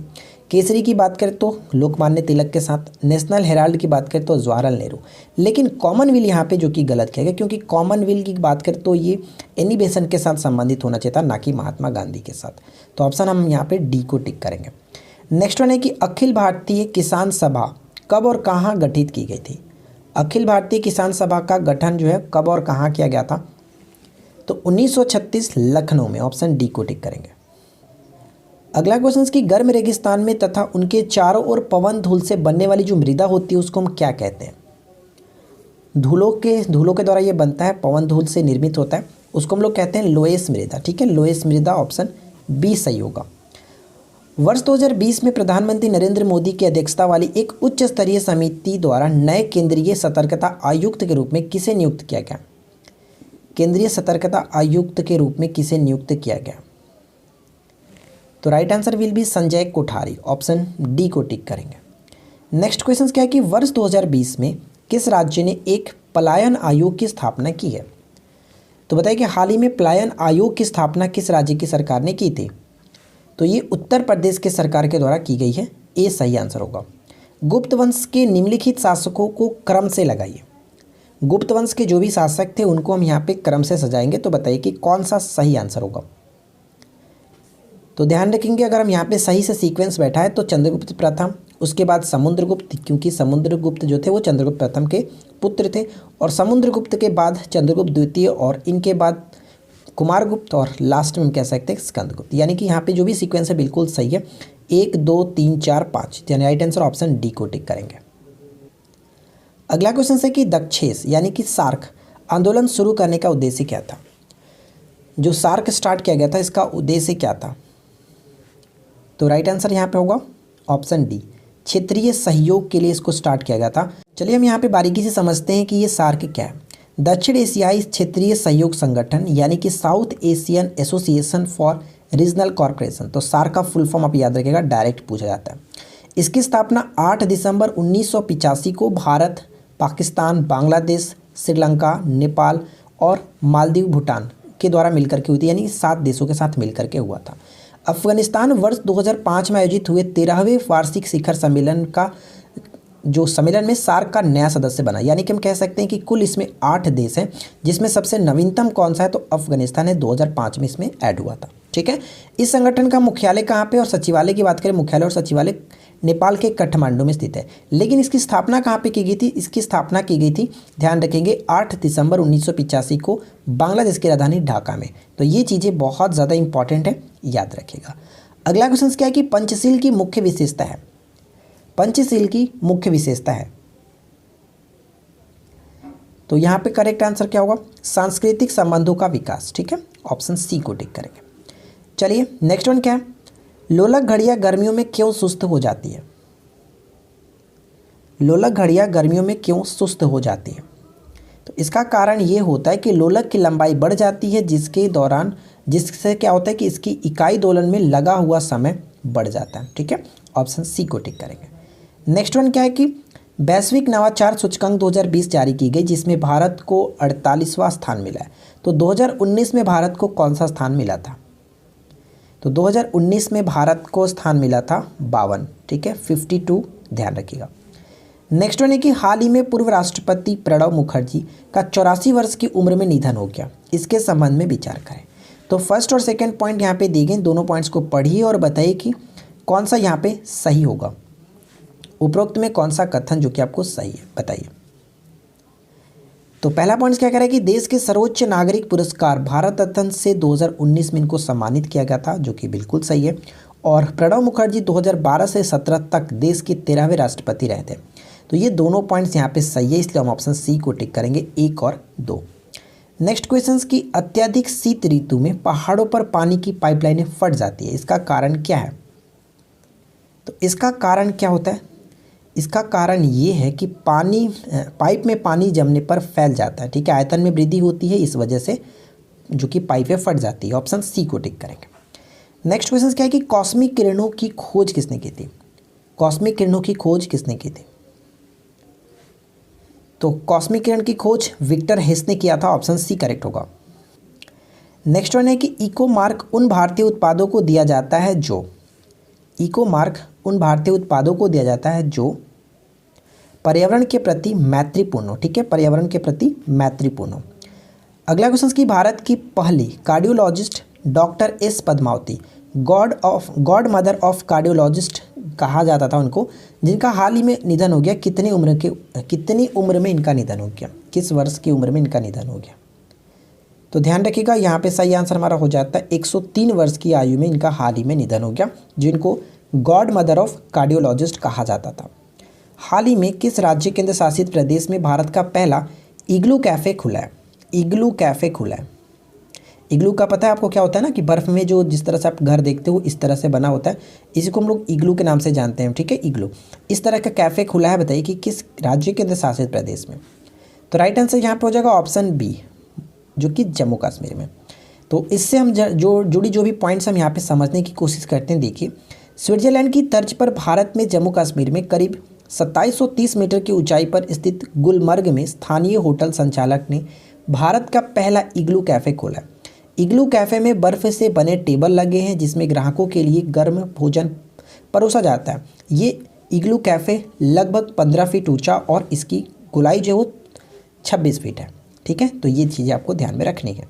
केसरी की बात करें तो लोकमान्य तिलक के साथ, नेशनल हेराल्ड की बात करें तो जवाहरलाल नेहरू। लेकिन कॉमनवेल्थ यहाँ पे जो कि गलत किया गया, क्योंकि कॉमनवेल्थ की बात करें तो ये एनी बेसेंट के साथ संबंधित होना चाहिए था, ना कि महात्मा गांधी के साथ। तो ऑप्शन हम यहाँ पे डी को टिक करेंगे। नेक्स्ट वन है कि अखिल भारतीय किसान सभा कब और कहाँ गठित की गई थी? अखिल भारतीय किसान सभा का गठन जो है कब और कहाँ किया गया था? तो 1936 लखनऊ में, ऑप्शन डी को टिक करेंगे। अगला क्वेश्चन कि गर्म रेगिस्तान में तथा उनके चारों ओर पवन धूल से बनने वाली जो मृदा होती है उसको हम क्या कहते हैं? धूलों के द्वारा ये बनता है, पवन धूल से निर्मित होता है, उसको हम लोग कहते हैं लोएस मृदा। ठीक है, लोएस मृदा, ऑप्शन बी सही होगा। वर्ष 2020 में प्रधानमंत्री नरेंद्र मोदी की अध्यक्षता वाली एक उच्च स्तरीय समिति द्वारा नए केंद्रीय सतर्कता आयुक्त के रूप में किसे नियुक्त किया गया? केंद्रीय सतर्कता आयुक्त के रूप में किसे नियुक्त किया गया? तो right answer will B Sanjay Kothari, option D को टिक करेंगे। नेक्स्ट क्वेश्चन क्या है कि वर्ष 2020 में किस राज्य ने एक पलायन आयोग की स्थापना की है? तो बताइए कि हाल ही में पलायन आयोग की स्थापना किस राज्य की सरकार ने की थी? तो ये उत्तर प्रदेश के सरकार के द्वारा की गई है, ए सही आंसर होगा। गुप्त वंश के निम्नलिखित शासकों को क्रम से लगाइए। गुप्त वंश के जो भी शासक थे उनको हम यहाँ पे क्रम से सजाएंगे, तो बताइए कि कौन सा सही आंसर होगा। तो ध्यान रखेंगे अगर हम यहाँ पे सही से सीक्वेंस बैठा है तो चंद्रगुप्त प्रथम, उसके बाद समुद्रगुप्त, क्योंकि समुद्रगुप्त जो थे वो चंद्रगुप्त प्रथम के पुत्र थे, और समुद्रगुप्त के बाद चंद्रगुप्त द्वितीय, और इनके बाद कुमारगुप्त, और लास्ट में हम कह सकते हैं स्कंदगुप्त। यानी कि यहाँ पे जो भी सीक्वेंस है बिल्कुल सही है, 1 2 3 4 5, यानी राइट आंसर ऑप्शन डी को टिक करेंगे। अगला क्वेश्चन है कि दक्षेस यानी कि सार्क आंदोलन शुरू करने का उद्देश्य क्या था? जो सार्क स्टार्ट किया गया था इसका उद्देश्य क्या था? तो राइट आंसर यहाँ पे होगा ऑप्शन डी, क्षेत्रीय सहयोग के लिए इसको स्टार्ट किया गया था। चलिए हम यहाँ पे बारीकी से समझते हैं कि ये सार्क क्या है। दक्षिण एशियाई क्षेत्रीय सहयोग संगठन यानी कि south Asian association for regional corporation. तो सार्क का फुल फॉर्म आप याद रखिएगा, डायरेक्ट पूछा जाता है। इसकी स्थापना 8 दिसंबर 1985 को भारत, पाकिस्तान, बांग्लादेश, श्रीलंका, नेपाल और मालदीव, भूटान के द्वारा मिलकर के हुई थी, यानी 7 देशों के साथ मिलकर के हुआ था। अफगानिस्तान वर्ष 2005 में आयोजित हुए 13वें वार्षिक शिखर सम्मेलन में सार्क का नया सदस्य बना। यानी कि हम कह सकते हैं कि कुल इसमें 8 देश हैं, जिसमें सबसे नवीनतम कौन सा है? तो अफगानिस्तान है, 2005 में इसमें ऐड हुआ था। ठीक है, इस संगठन का मुख्यालय कहाँ पे और सचिवालय की बात करें, मुख्यालय और सचिवालय नेपाल के काठमांडू में स्थित है। लेकिन इसकी स्थापना कहाँ पे की गई थी? इसकी स्थापना की गई थी, ध्यान रखेंगे, 8 दिसंबर 1985 को बांग्लादेश की राजधानी ढाका में। तो ये चीज़ें बहुत ज़्यादा इंपॉर्टेंट है, याद रखिएगा। अगला क्वेश्चन क्या है कि पंचशील की मुख्य विशेषता है? पंचशील की मुख्य विशेषता है, तो यहाँ पे करेक्ट आंसर क्या होगा? सांस्कृतिक संबंधों का विकास। ठीक है, ऑप्शन सी को टिक करेंगे। चलिए नेक्स्ट वन क्या है? लोलक घड़ियाँ गर्मियों में क्यों सुस्त हो जाती है? लोलक घड़ियाँ गर्मियों में क्यों सुस्त हो जाती है? तो इसका कारण ये होता है कि लोलक की लंबाई बढ़ जाती है, जिससे क्या होता है कि इसकी इकाई दोलन में लगा हुआ समय बढ़ जाता है। ठीक है, ऑप्शन सी को टिक करेंगे। नेक्स्ट वन क्या है कि वैश्विक नवाचार सूचकांक 2020 जारी की गई, जिसमें भारत को 48वां स्थान मिला है। तो 2019 में भारत को कौन सा स्थान मिला था? तो 2019 में भारत को स्थान मिला था 52। ठीक है, 52 ध्यान रखिएगा। नेक्स्ट वन है कि हाल ही में पूर्व राष्ट्रपति प्रणब मुखर्जी का 84 वर्ष की उम्र में निधन हो गया, इसके संबंध में विचार करें। तो फर्स्ट और सेकंड पॉइंट यहाँ पे दिए गए, दोनों पॉइंट्स को पढ़िए और बताइए कि कौन सा यहाँ पे सही होगा। उपरोक्त में कौन सा कथन जो कि आपको सही है, बताइए। तो पहला पॉइंट क्या कह रहा है कि देश के सर्वोच्च नागरिक पुरस्कार भारत रत्न से 2019 में इनको सम्मानित किया गया था, जो कि बिल्कुल सही है। और प्रणब मुखर्जी 2012 से 17 तक देश के 13वें राष्ट्रपति रहे थे। तो ये दोनों पॉइंट्स यहाँ पे सही है, इसलिए हम ऑप्शन सी को टिक करेंगे, 1 और 2। नेक्स्ट क्वेश्चन की अत्यधिक शीत ऋतु में पहाड़ों पर पानी की पाइपलाइनें फट जाती है, इसका कारण क्या है? तो इसका कारण क्या होता है? इसका कारण ये है कि पानी पाइप में पानी जमने पर फैल जाता है, ठीक है, आयतन में वृद्धि होती है इस वजह से, जो कि पाइपें फट जाती है। ऑप्शन सी को टिक करेंगे। नेक्स्ट क्वेश्चन क्या है कि कॉस्मिक किरणों की खोज किसने की थी? कॉस्मिक किरणों की खोज किसने की थी? तो कॉस्मिक किरण की खोज विक्टर हेस ने किया था, ऑप्शन सी करेक्ट होगा। नेक्स्ट वन है कि इको मार्क उन भारतीय उत्पादों को दिया जाता है जो, इको मार्क उन भारतीय उत्पादों को दिया जाता है जो पर्यावरण के प्रति मैत्रीपूर्ण हो, ठीक है, पर्यावरण के प्रति मैत्रीपूर्ण हो। अगला क्वेश्चन की भारत की पहली cardiologist doctor S Padmavati, God mother of cardiologist कहा जाता था उनको, जिनका हाल ही में निधन हो गया, कितनी उम्र में इनका निधन हो गया? किस वर्ष की उम्र में इनका निधन हो गया? तो ध्यान रखिएगा, यहाँ पे सही आंसर हमारा हो जाता है 103 वर्ष की आयु में इनका हाल ही में निधन हो गया, जिनको गॉड मदर ऑफ कार्डियोलॉजिस्ट कहा जाता था। हाल ही में किस राज्य केंद्र शासित प्रदेश में भारत का पहला इग्लू कैफ़े खुला है? इग्लू कैफ़े खुला है। इग्लू का पता है आपको क्या होता है ना, कि बर्फ़ में जो जिस तरह से आप घर देखते हो इस तरह से बना होता है, इसी को हम लोग इग्लू के नाम से जानते हैं, ठीक है, इग्लू। इस तरह का कैफ़े खुला है, बताइए कि किस राज्य केंद्र शासित प्रदेश में? तो राइट आंसर यहाँ पे हो जाएगा ऑप्शन बी, जो कि जम्मू कश्मीर में। तो इससे हम जो भी पॉइंट्स हम यहाँ पे समझने की कोशिश करते हैं, देखिए, स्विट्जरलैंड की तर्ज पर भारत में जम्मू कश्मीर में करीब 2730 मीटर की ऊंचाई पर स्थित गुलमर्ग में स्थानीय होटल संचालक ने भारत का पहला इग्लू कैफ़े खोला। इग्लू कैफ़े में बर्फ़ से बने टेबल लगे हैं, जिसमें ग्राहकों के लिए गर्म भोजन परोसा जाता है। ये इग्लू कैफ़े लगभग 15 फीट ऊंचा और इसकी गोलाई जो है 26 फीट है, ठीक है। तो ये चीज़ें आपको ध्यान में रखनी है।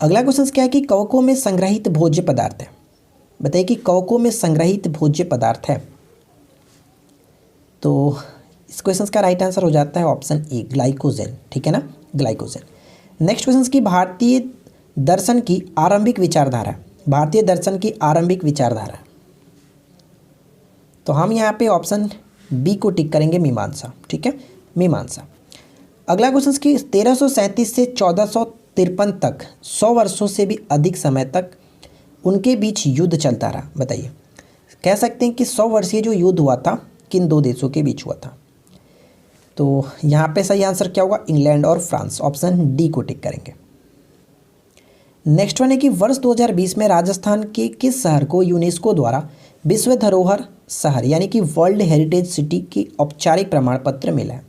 अगला क्वेश्चन क्या है कि कवकों में संग्रहित भोज्य पदार्थ है, बताइए कि कवकों में संग्रहित भोज्य पदार्थ है। तो इस क्वेश्चन का राइट आंसर हो जाता है ऑप्शन ए, ग्लाइकोजेन, ठीक है ना, ग्लाइकोजेन। नेक्स्ट क्वेश्चन की भारतीय दर्शन की आरंभिक विचारधारा, भारतीय दर्शन की आरंभिक विचारधारा। तो हम यहाँ पे ऑप्शन बी को टिक करेंगे, मीमांसा, ठीक है, मीमांसा। अगला क्वेश्चन की 1337 से 1453 तक 100 वर्षों से भी अधिक समय तक उनके बीच युद्ध चलता रहा, बताइए। कह सकते हैं कि 100 वर्षीय जो युद्ध हुआ था किन दो देशों के बीच हुआ था? तो यहाँ पे सही आंसर क्या होगा? इंग्लैंड और फ्रांस, ऑप्शन डी को टिक करेंगे। नेक्स्ट वन है कि वर्ष 2020 में राजस्थान के किस शहर को यूनेस्को द्वारा विश्व धरोहर शहर यानी कि वर्ल्ड हेरिटेज सिटी की औपचारिक प्रमाण पत्र मिला है?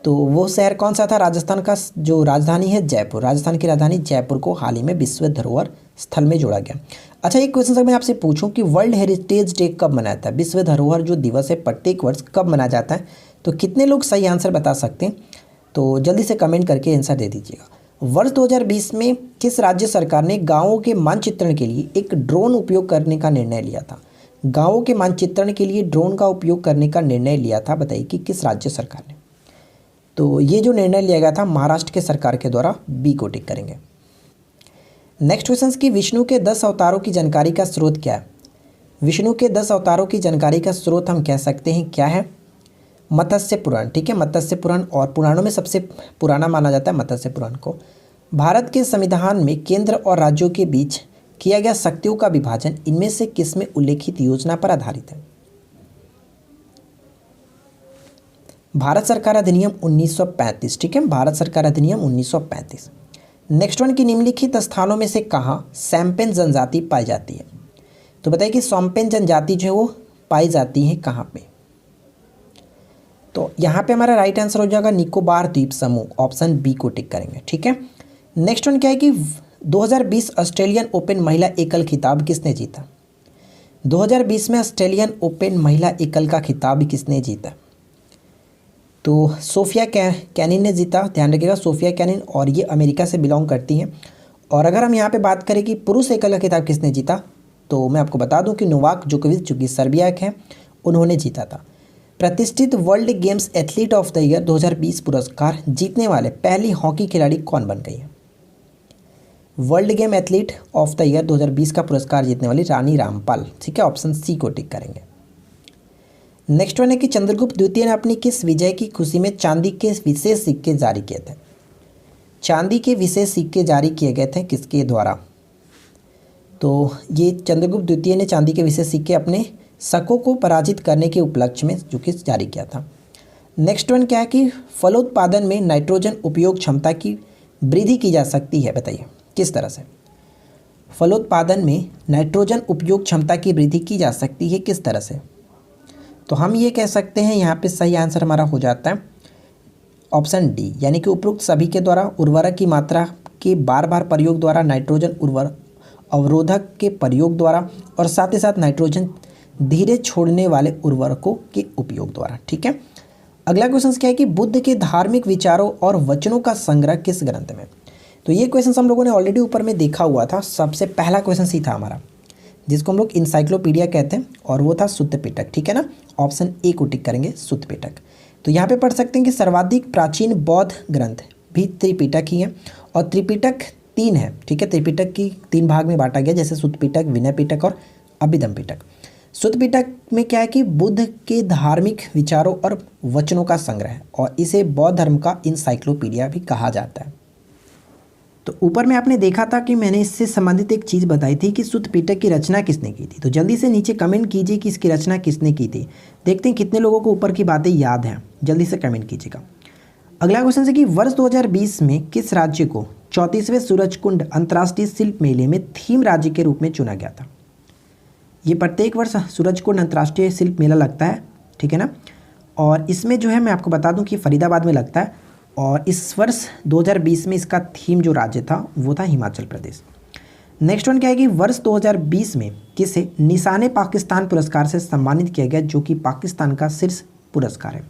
तो वो शहर कौन सा था? राजस्थान का जो राजधानी है जयपुर, राजस्थान की राजधानी जयपुर को हाल ही में विश्व धरोहर स्थल में जोड़ा गया। अच्छा, एक क्वेश्चन मैं आपसे पूछूं कि वर्ल्ड हेरिटेज डे कब मनाया जाता है? विश्व धरोहर जो दिवस है प्रत्येक वर्ष कब मनाया जाता है? तो कितने लोग सही आंसर बता सकते हैं? तो जल्दी से कमेंट करके आंसर दे दीजिएगा। वर्ष 2020 में किस राज्य सरकार ने गाँवों के मानचित्रण के लिए एक ड्रोन उपयोग करने का निर्णय लिया था? गाँवों के मानचित्रण के लिए ड्रोन का उपयोग करने का निर्णय लिया था, बताइए कि किस राज्य सरकार ने? तो ये जो निर्णय लिया गया था महाराष्ट्र के सरकार के द्वारा, बी को टिक करेंगे। नेक्स्ट क्वेश्चन की विष्णु के 10 अवतारों की जानकारी का स्रोत क्या है? विष्णु के 10 अवतारों की जानकारी का स्रोत हम कह सकते हैं क्या है? मत्स्य पुराण, ठीक है, मत्स्य पुराण। और पुराणों में सबसे पुराना माना जाता है मत्स्य पुराण को। भारत के संविधान में केंद्र और राज्यों के बीच किया गया शक्तियों का विभाजन इनमें से किसमें उल्लेखित योजना पर आधारित है? भारत सरकार अधिनियम 1935, ठीक है, भारत सरकार अधिनियम 1935। नेक्स्ट वन की निम्नलिखित स्थानों में से कहाँ सैम्पेन जनजाति पाई जाती है? तो बताइए कि सैम्पेन जनजाति जो है वो पाई जाती है कहाँ पे? तो यहाँ पे हमारा राइट आंसर हो जाएगा निकोबार द्वीप समूह, ऑप्शन बी को टिक करेंगे, ठीक है। नेक्स्ट वन क्या है कि 2020 ऑस्ट्रेलियन ओपन महिला एकल खिताब किसने जीता? 2020 में ऑस्ट्रेलियन ओपन महिला एकल का खिताब किसने जीता? तो सोफिया कैनिन ने जीता, ध्यान रखिएगा, सोफिया कैनिन, और ये अमेरिका से बिलोंग करती हैं। और अगर हम यहाँ पे बात करें कि पुरुष एकल का खिताब किसने जीता, तो मैं आपको बता दूं कि नोवाक जोकोविच, जो कि सर्बिया के हैं, उन्होंने जीता था। प्रतिष्ठित world games athlete of the year 2020 पुरस्कार जीतने वाले पहली हॉकी खिलाड़ी कौन बन गई है? World game athlete of the year 2020 का पुरस्कार जीतने वाली रानी रामपाल। ठीक है, ऑप्शन सी को टिक करेंगे। नेक्स्ट वन है कि चंद्रगुप्त द्वितीय ने अपनी किस विजय की खुशी में चांदी के विशेष सिक्के जारी किए थे? चांदी के विशेष सिक्के जारी किए गए थे किसके द्वारा? तो ये चंद्रगुप्त द्वितीय ने चांदी के विशेष सिक्के अपने शकों को पराजित करने के उपलक्ष्य में जो कि जारी किया था। नेक्स्ट वन क्या है कि फलोत्पादन में नाइट्रोजन उपयोग क्षमता की वृद्धि की जा सकती है, बताइए किस तरह से? फलोत्पादन में नाइट्रोजन उपयोग क्षमता की वृद्धि की जा सकती है किस तरह से? तो हम ये कह सकते हैं, यहाँ पे सही आंसर हमारा हो जाता है ऑप्शन डी, यानी कि उपरोक्त सभी के द्वारा उर्वरक की मात्रा के बार बार प्रयोग द्वारा, नाइट्रोजन उर्वरक अवरोधक के प्रयोग द्वारा और साथ ही साथ नाइट्रोजन धीरे छोड़ने वाले उर्वरकों के उपयोग द्वारा। ठीक है, अगला क्वेश्चन क्या है कि बुद्ध के धार्मिक विचारों और वचनों का संग्रह किस ग्रंथ में? तो ये क्वेश्चन हम लोगों ने ऑलरेडी ऊपर में देखा हुआ था। सबसे पहला क्वेश्चन ही था हमारा, जिसको हम लोग इंसाइक्लोपीडिया कहते हैं, और वो था सुत्त पिटक। ठीक है ना, ऑप्शन ए को टिक करेंगे, सुत्त पिटक। तो यहाँ पे पढ़ सकते हैं कि सर्वाधिक प्राचीन बौद्ध ग्रंथ भी त्रिपिटक ही है, और त्रिपिटक 3 है। ठीक है, त्रिपिटक की 3 भाग में बांटा गया, जैसे सुत्त पिटक, विनय पिटक और अभिधम पिटक। सुत्त पिटक में क्या है कि बुद्ध के धार्मिक विचारों और वचनों का संग्रह है, और इसे बौद्ध धर्म का इंसाइक्लोपीडिया भी कहा जाता है। तो ऊपर में आपने देखा था कि मैंने इससे संबंधित एक चीज़ बताई थी कि सुत्त पिटक की रचना किसने की थी। तो जल्दी से नीचे कमेंट कीजिए कि इसकी रचना किसने की थी। देखते हैं कितने लोगों को ऊपर की बातें याद हैं, जल्दी से कमेंट कीजिएगा। अगला क्वेश्चन है कि वर्ष 2020 में किस राज्य को 34वें सूरजकुंड अंतर्राष्ट्रीय शिल्प मेले में थीम राज्य के रूप में चुना गया था? ये प्रत्येक वर्ष सूरजकुंड अंतर्राष्ट्रीय शिल्प मेला लगता है, ठीक है ना, और इसमें जो है मैं आपको बता दूं कि फरीदाबाद में लगता है, और इस वर्ष 2020 में इसका थीम जो राज्य था वो था हिमाचल प्रदेश। नेक्स्ट वन क्या है कि वर्ष 2020 में किसे निशाने पाकिस्तान पुरस्कार से सम्मानित किया गया, जो कि पाकिस्तान का शीर्ष पुरस्कार है,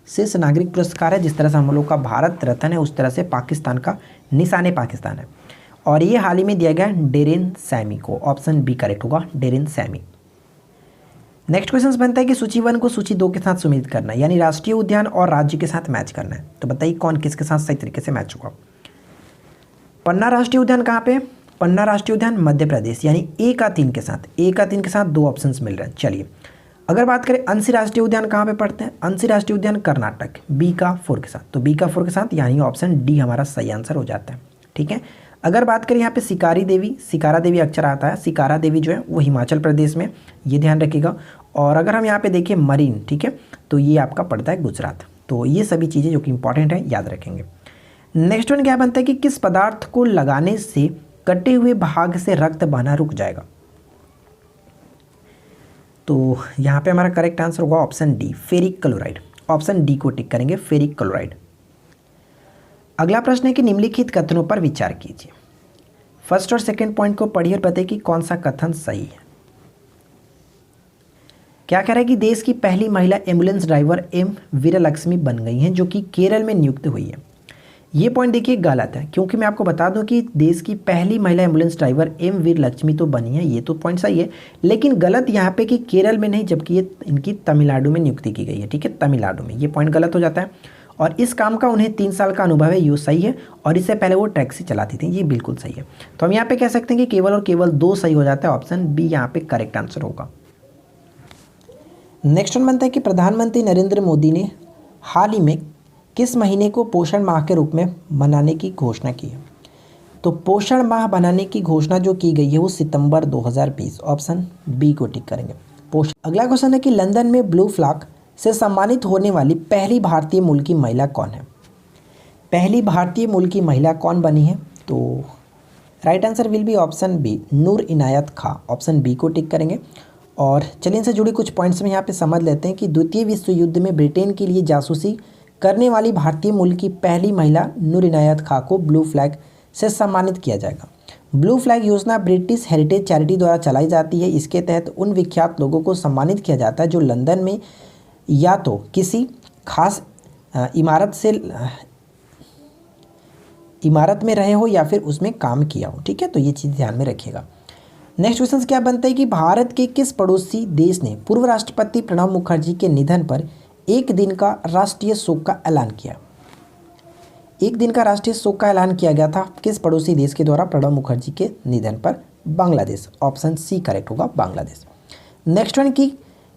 शीर्ष नागरिक पुरस्कार है। जिस तरह से हम लोग का भारत रत्न है, उस तरह से पाकिस्तान का निशाने पाकिस्तान है, और ये हाल ही में दिया गया डेरेन सैमी को। ऑप्शन बी करेक्ट होगा, डेरेन सैमी। नेक्स्ट क्वेश्चन बनता है कि सूची 1 को सूची 2 के साथ सुमेलित करना है, यानी राष्ट्रीय उद्यान और राज्य के साथ मैच करना है। तो बताइए कौन किसके साथ सही तरीके से मैच होगा? पन्ना राष्ट्रीय उद्यान कहाँ पे? पन्ना राष्ट्रीय उद्यान मध्य प्रदेश, यानी ए का 3 के साथ, ए का 3 के साथ 2 ऑप्शंस मिल रहे हैं। चलिए अगर बात करें अंशी राष्ट्रीय उद्यान कहाँ पे पड़ते हैं? अंशी राष्ट्रीय उद्यान कर्नाटक, बी का 4 के साथ। तो बी का 4 के साथ, यानी ऑप्शन डी हमारा सही आंसर हो जाता है। ठीक है, अगर बात करें यहाँ पे सिकारा देवी अक्षर आता है, सिकारा देवी जो है वो हिमाचल प्रदेश में, ये ध्यान रखिएगा। और अगर हम यहाँ पे देखें मरीन, ठीक है, तो ये आपका पड़ता है गुजरात। तो ये सभी चीज़ें जो कि इंपॉर्टेंट है याद रखेंगे। नेक्स्ट वन क्या बनता है कि किस पदार्थ को लगाने से कटे हुए भाग से रक्त बहना रुक जाएगा? तो यहाँ पे हमारा करेक्ट आंसर होगा option D, ferric chloride. Option D को टिक करेंगे, फेरिक क्लोराइड। अगला प्रश्न है कि निम्नलिखित कथनों पर विचार कीजिए। फर्स्ट और सेकंड पॉइंट को पढ़िए और बताइए कि कौन सा कथन सही है। क्या कह रहा है कि देश की पहली महिला एम्बुलेंस ड्राइवर एम वीरलक्ष्मी बन गई हैं, जो कि केरल में नियुक्त हुई है। ये पॉइंट देखिए गलत है, क्योंकि मैं आपको बता दूं कि देश की पहली महिला एम्बुलेंस ड्राइवर एम वीरलक्ष्मी तो बनी है, ये तो पॉइंट सही है, लेकिन गलत यहाँ पे कि केरल में नहीं, जबकि ये इनकी तमिलनाडु में नियुक्ति की गई है। ठीक है, तमिलनाडु में, ये पॉइंट गलत हो जाता है। और इस काम का उन्हें 3 साल का अनुभव है, ये सही है, और इससे पहले वो टैक्सी चलाती थी, ये बिल्कुल सही है। तो हम यहाँ पे कह सकते हैं कि केवल और केवल 2 सही हो जाता है, ऑप्शन बी यहाँ पे करेक्ट आंसर होगा। नेक्स्ट वन बनता है कि प्रधानमंत्री नरेंद्र मोदी ने हाल ही में किस महीने को पोषण माह के रूप में मनाने की घोषणा की है? तो पोषण माह बनाने की घोषणा जो की गई है वो सितंबर 2020, ऑप्शन बी को टिक करेंगे, पोषण। अगला क्वेश्चन है कि लंदन में ब्लू फ्लैग से सम्मानित होने वाली पहली भारतीय मूल की महिला कौन है? पहली भारतीय मूल की महिला कौन बनी है? तो right answer will be option b, Noor Inayat Khan. Option b को टिक करेंगे। और चलिए इनसे जुड़ी कुछ पॉइंट्स में यहाँ पे समझ लेते हैं कि द्वितीय विश्व युद्ध में ब्रिटेन के लिए जासूसी करने वाली भारतीय मूल की पहली महिला नूर इनायत खां को ब्लू फ्लैग से सम्मानित किया जाएगा। ब्लू फ्लैग योजना ब्रिटिश हेरिटेज चैरिटी द्वारा चलाई जाती है। इसके तहत उन विख्यात लोगों को सम्मानित किया जाता है जो लंदन में या तो किसी खास इमारत में रहे हो या फिर उसमें काम किया हो। ठीक है, तो ये चीज़ ध्यान में रखिएगा। नेक्स्ट क्वेश्चन क्या बनता है कि भारत के किस पड़ोसी देश ने पूर्व राष्ट्रपति प्रणब मुखर्जी के निधन पर एक दिन का राष्ट्रीय शोक का ऐलान किया? एक दिन का राष्ट्रीय शोक का ऐलान किया गया था किस पड़ोसी देश के द्वारा प्रणब मुखर्जी के निधन पर? बांग्लादेश। ऑप्शन सी करेक्ट होगा, बांग्लादेश। नेक्स्ट वन की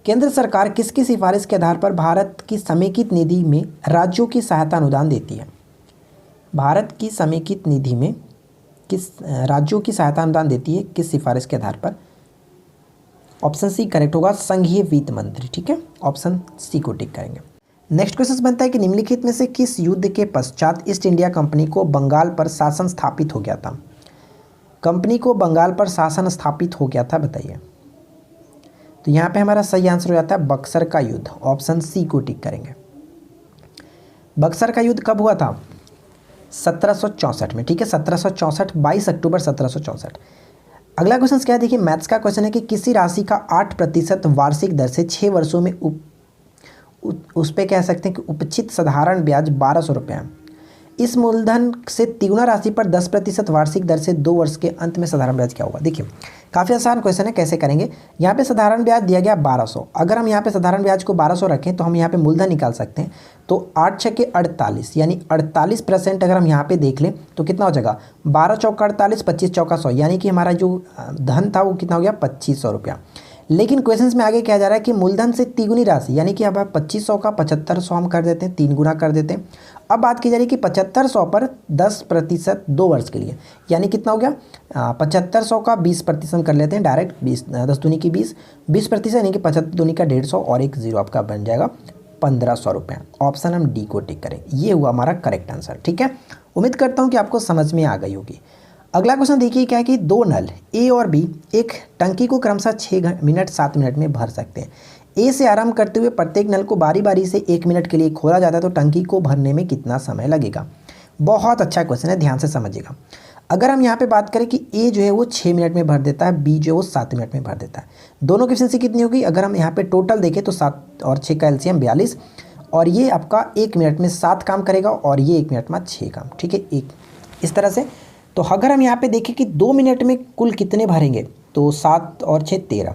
केंद्र सरकार किसकी सिफारिश के आधार पर भारत की समेकित निधि में राज्यों की सहायता अनुदान देती है? भारत की समेकित निधि में किस राज्यों की सहायता अनुदान देती है, किस सिफारिश के आधार पर? ऑप्शन सी करेक्ट होगा, संघीय वित्त मंत्री। ठीक है, ऑप्शन सी को टिक करेंगे। नेक्स्ट क्वेश्चन बनता है कि निम्नलिखित में से किस युद्ध के पश्चात ईस्ट इंडिया कंपनी को बंगाल पर शासन स्थापित हो गया था? कंपनी को बंगाल पर शासन स्थापित हो गया था, बताइए। तो यहाँ पे हमारा सही आंसर हो जाता है बक्सर का युद्ध। ऑप्शन सी को टिक करेंगे। बक्सर का युद्ध कब हुआ था? 1764 में। ठीक है, 1764, 22 अक्टूबर 1764। अगला क्वेश्चन क्या है, देखिए मैथ्स का क्वेश्चन है कि किसी राशि का 8% वार्षिक दर से 6 वर्षों में उस पे कह सकते हैं कि उपचित साधारण ब्याज 1200 रुपये है। इस मूलधन से तिगुना राशि पर 10% वार्षिक दर से 2 वर्ष के अंत में साधारण ब्याज क्या होगा? देखिए काफ़ी आसान क्वेश्चन है, कैसे करेंगे। यहाँ पे साधारण ब्याज दिया गया 1200। अगर हम यहाँ पे साधारण ब्याज को 1200 रखें तो हम यहाँ पे मूलधन निकाल सकते हैं। तो 8 छके 48 यानी 48% अगर हम यहाँ पे देख लें तो कितना हो जाएगा? 12 चौका 48, 25 चौका 100, यानी कि हमारा जो धन था वो कितना हो गया? 2500 रुपया। लेकिन क्वेश्चन में आगे क्या जा रहा है कि मूलधन से तिगुनी राशि, यानी कि अब 2500 का 7500 हम कर देते हैं, 3 गुना कर देते हैं। अब बात की जा रही है कि 7500 पर 10% 2 वर्ष के लिए, यानी कितना हो गया? 7500 का 20% कर लेते हैं डायरेक्ट, 20 10 दूनी की 20, 20% यानी कि 75 दूनी का 150 और एक जीरो आपका बन जाएगा 1500 रुपये। ऑप्शन हम डी को टिक करें, ये हुआ हमारा करेक्ट आंसर। ठीक है, उम्मीद करता हूँ कि आपको समझ में आ गई होगी। अगला क्वेश्चन देखिए क्या है कि 2 नल ए और बी एक टंकी को क्रमशः 6 मिनट 7 मिनट में भर सकते हैं। ए से आरंभ करते हुए प्रत्येक नल को बारी बारी से 1 मिनट के लिए खोला जाता है, तो टंकी को भरने में कितना समय लगेगा? बहुत अच्छा क्वेश्चन है, ध्यान से समझिएगा। अगर हम यहाँ पे बात करें कि ए जो है वो 6 मिनट में भर देता है, बी जो है वो 7 मिनट में भर देता है, दोनों की एफिशिएंसी कितनी होगी? अगर हम यहाँ पे टोटल देखें तो 7 और 6 का एलसीएम 42, और ये आपका 1 मिनट में 7 काम करेगा और ये 1 मिनट में 6 काम। ठीक है, एक इस तरह से। तो अगर हम यहाँ पे देखें कि 2 मिनट में कुल कितने भरेंगे, तो 7 और 6 13,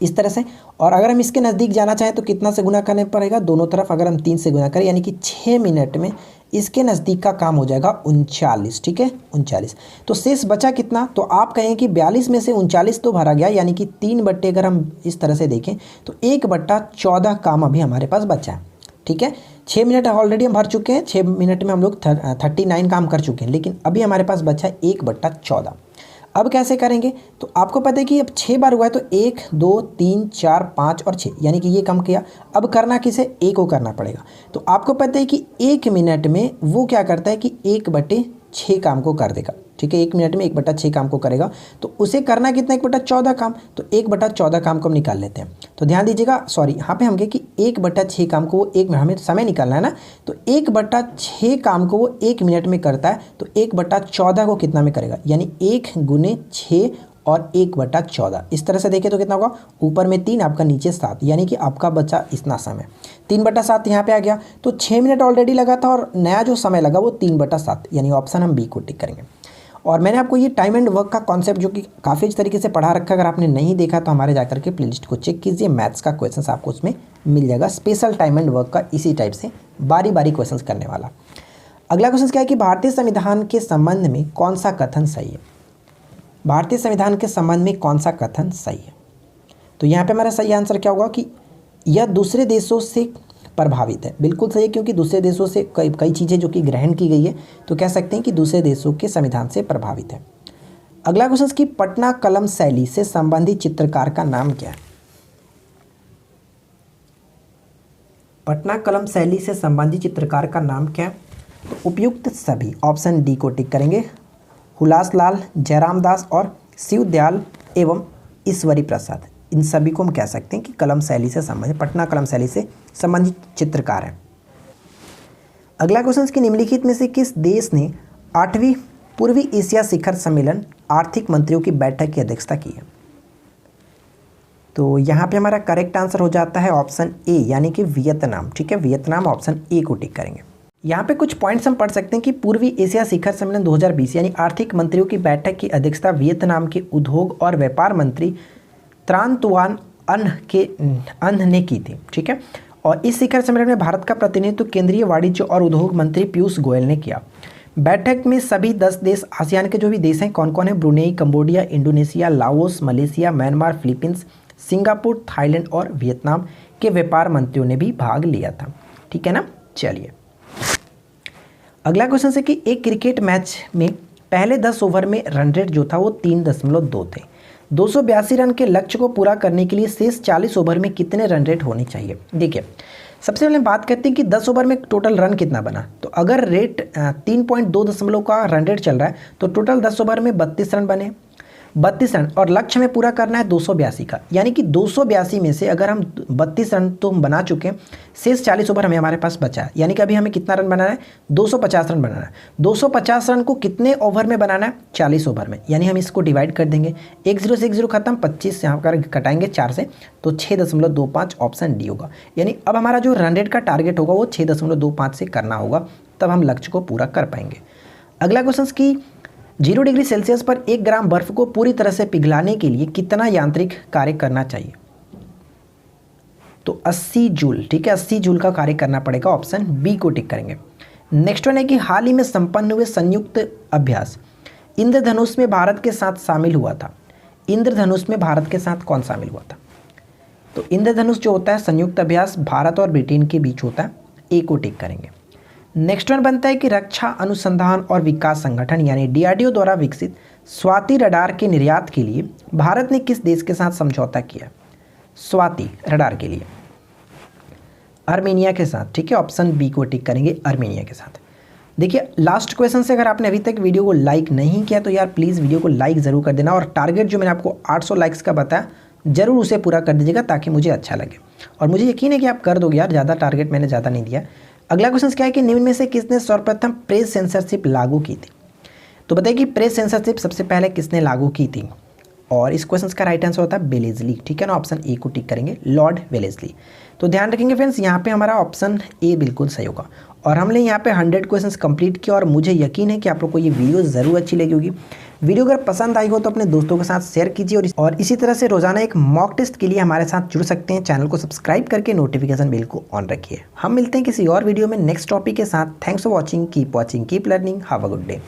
इस तरह से। और अगर हम इसके नज़दीक जाना चाहें तो कितना से गुना करने पड़ेगा? दोनों तरफ अगर हम 3 से गुना करें, यानी कि 6 मिनट में इसके नज़दीक का काम हो जाएगा 39। ठीक है, 39। तो शेष बचा कितना? तो आप कहें कि 42 में से 39 तो भरा गया, यानी कि 3 बट्टे अगर हम इस तरह से देखें तो 1/14 काम अभी हमारे पास बचा है। ठीक है, 6 मिनट ऑलरेडी हम भर चुके हैं, 6 मिनट में हम लोग 39 काम कर चुके हैं, लेकिन अभी हमारे पास बचा है 1/14। अब कैसे करेंगे? तो आपको पता है कि अब 6 बार हुआ है, तो 1 2 3 4 5 और 6, यानी कि ये कम किया। अब करना किसे? ए को करना पड़ेगा। तो आपको पता है कि 1 मिनट में वो क्या करता है कि 1/6 काम को कर देगा। ठीक है, 1 मिनट में 1/6 काम को करेगा, तो उसे करना कितना? 1/14 काम। तो 1/14 काम को हम निकाल लेते हैं। तो ध्यान दीजिएगा, सॉरी यहाँ पे हम कहें कि 1/6 काम को वो 1 मिनट, हमें समय निकालना है ना, तो 1/6 काम को वो 1 मिनट में करता है, तो 1/14 को कितना में करेगा? यानी 1 गुने 6 और 1/14। इस तरह से देखें तो कितना होगा? ऊपर में 3, आपका नीचे 7, यानी कि आपका बचा इतना समय। 3/7 यहाँ पे आ गया, तो 6 मिनट ऑलरेडी लगा था और नया जो समय लगा वो 3/7, यानी ऑप्शन हम बी को टिक करेंगे। और मैंने आपको ये टाइम एंड वर्क का कॉन्सेप्ट जो कि काफ़ी अच्छी तरीके से पढ़ा रखा है, अगर आपने नहीं देखा तो हमारे जाकर के प्लेलिस्ट को चेक कीजिए, मैथ्स का क्वेश्चंस आपको उसमें मिल जाएगा, स्पेशल टाइम एंड वर्क का, इसी टाइप से बारी बारी क्वेश्चंस करने वाला। अगला क्वेश्चन क्या है कि भारतीय संविधान के संबंध में कौन सा कथन सही है? भारतीय संविधान के संबंध में कौन सा कथन सही है? तो यहाँ पे हमारा सही आंसर क्या होगा कि यह दूसरे देशों से प्रभावित है। बिल्कुल सही है, क्योंकि दूसरे देशों से कई चीज़ें जो कि ग्रहण की गई है, तो कह सकते हैं कि दूसरे देशों के संविधान से प्रभावित है। अगला क्वेश्चन की पटना कलम शैली से संबंधित चित्रकार का नाम क्या है? पटना कलम शैली से संबंधित चित्रकार का नाम क्या है? तो उपयुक्त सभी, ऑप्शन डी को टिक करेंगे। हुलासलाल, जयराम दास और शिवदयाल एवं ईश्वरी प्रसाद, इन सभी को हम कह सकते हैं कि कलम शैली से संबंधित, पटना कलम शैली से संबंधित चित्रकार हैं। अगला क्वेश्चन कि निम्नलिखित में से किस देश ने 8वीं पूर्वी एशिया शिखर सम्मेलन आर्थिक मंत्रियों की बैठक की अध्यक्षता की है? तो यहाँ पे हमारा करेक्ट आंसर हो जाता है ऑप्शन ए, यानी कि वियतनाम। ठीक है, वियतनाम, ऑप्शन ए को टिक करेंगे। यहाँ पे कुछ पॉइंट्स हम पढ़ सकते हैं कि पूर्वी एशिया शिखर सम्मेलन 2020 यानी आर्थिक मंत्रियों की बैठक की अध्यक्षता वियतनाम के उद्योग और व्यापार मंत्री त्रान तुआन अन ने की थी। ठीक है, और इस शिखर सम्मेलन में भारत का प्रतिनिधित्व केंद्रीय वाणिज्य और उद्योग मंत्री पीयूष गोयल ने किया। बैठक में सभी 10 देश, आसियान के जो भी देश हैं कौन कौन है, Brunei, Cambodia, Indonesia, Laos, Malaysia, Myanmar, Philippines, Singapore, Thailand और वियतनाम के व्यापार मंत्रियों ने भी भाग लिया था। ठीक है ना। चलिए अगला क्वेश्चन है कि एक क्रिकेट मैच में पहले 10 ओवर में रन रेट जो था वो 3.2 थे। 282 रन के लक्ष्य को पूरा करने के लिए शेष 40 ओवर में कितने रन रेट होनी चाहिए। देखिए सबसे पहले बात करते हैं कि 10 ओवर में टोटल रन कितना बना। तो अगर रेट 3.2 का रन रेट चल रहा है तो टोटल 10 ओवर में 32 रन बने, 32 रन, और लक्ष्य में पूरा करना है 282 का, यानी कि 282 में से अगर हम 32 रन तो हम बना चुके हैं, शेष 40 ओवर हमें हमारे पास बचा है, यानी कि अभी हमें कितना रन बनाना है, 250 रन बनाना है। 250 रन को कितने ओवर में बनाना है, 40 ओवर में, यानी हम इसको डिवाइड कर देंगे, 1 0 से 1 0 खत्म, 25 यहाँ कर कटाएंगे 4 से, तो 6.25 ऑप्शन डी होगा। यानी अब हमारा जो रन रेट का टारगेट होगा वो 6.25 से करना होगा, तब हम लक्ष्य को पूरा कर पाएंगे। अगला क्वेश्चन की 0 डिग्री सेल्सियस पर 1 ग्राम बर्फ को पूरी तरह से पिघलाने के लिए कितना यांत्रिक कार्य करना चाहिए। तो 80 जूल। ठीक है, 80 जूल का कार्य करना पड़ेगा, ऑप्शन बी को टिक करेंगे। नेक्स्ट वन है कि हाल ही में संपन्न हुए संयुक्त अभ्यास इंद्रधनुष में भारत के साथ शामिल हुआ था। इंद्रधनुष में भारत के साथ कौन शामिल हुआ था। तो इंद्रधनुष जो होता है संयुक्त अभ्यास भारत और ब्रिटेन के बीच होता है, ए को टिक करेंगे। नेक्स्ट वन बनता है कि रक्षा अनुसंधान और विकास संगठन यानी डीआरडीओ द्वारा विकसित स्वाति रडार के निर्यात के लिए भारत ने किस देश के साथ समझौता किया। स्वाति रडार के लिए आर्मेनिया के साथ। ठीक है, ऑप्शन बी को टिक करेंगे, आर्मेनिया के साथ। देखिए लास्ट क्वेश्चन से अगर आपने अभी तक वीडियो को लाइक नहीं किया तो यार प्लीज़ वीडियो को लाइक ज़रूर कर देना, और टारगेट जो मैंने आपको 800 लाइक्स का बताया ज़रूर उसे पूरा कर दीजिएगा ताकि मुझे अच्छा लगे, और मुझे यकीन है कि आप कर दोगे यार, ज़्यादा टारगेट मैंने ज़्यादा नहीं दिया। अगला क्वेश्चन क्या है कि निम्न में से किसने सर्वप्रथम प्रेस सेंसरशिप लागू की थी। तो बताइए कि प्रेस सेंसरशिप सबसे पहले किसने लागू की थी, और इस क्वेश्चन का राइट आंसर होता है वेलेस्ली। ठीक है ना, ऑप्शन ए को टिक करेंगे, लॉर्ड वेलेस्ली। तो ध्यान रखेंगे फ्रेंड्स, यहाँ पे हमारा ऑप्शन ए बिल्कुल सही होगा, और हमने यहाँ पे 100 क्वेश्चंस कंप्लीट किया, और मुझे यकीन है कि आप लोग को ये वीडियो ज़रूर अच्छी लगी होगी। वीडियो अगर पसंद आई हो तो अपने दोस्तों के साथ शेयर कीजिए, और इसी तरह से रोजाना एक मॉक टेस्ट के लिए हमारे साथ जुड़ सकते हैं। चैनल को सब्सक्राइब करके नोटिफिकेशन बेल को ऑन रखिए। हम मिलते हैं किसी और वीडियो में नेक्स्ट टॉपिक के साथ। Thanks for watching, keep learning, have a good day.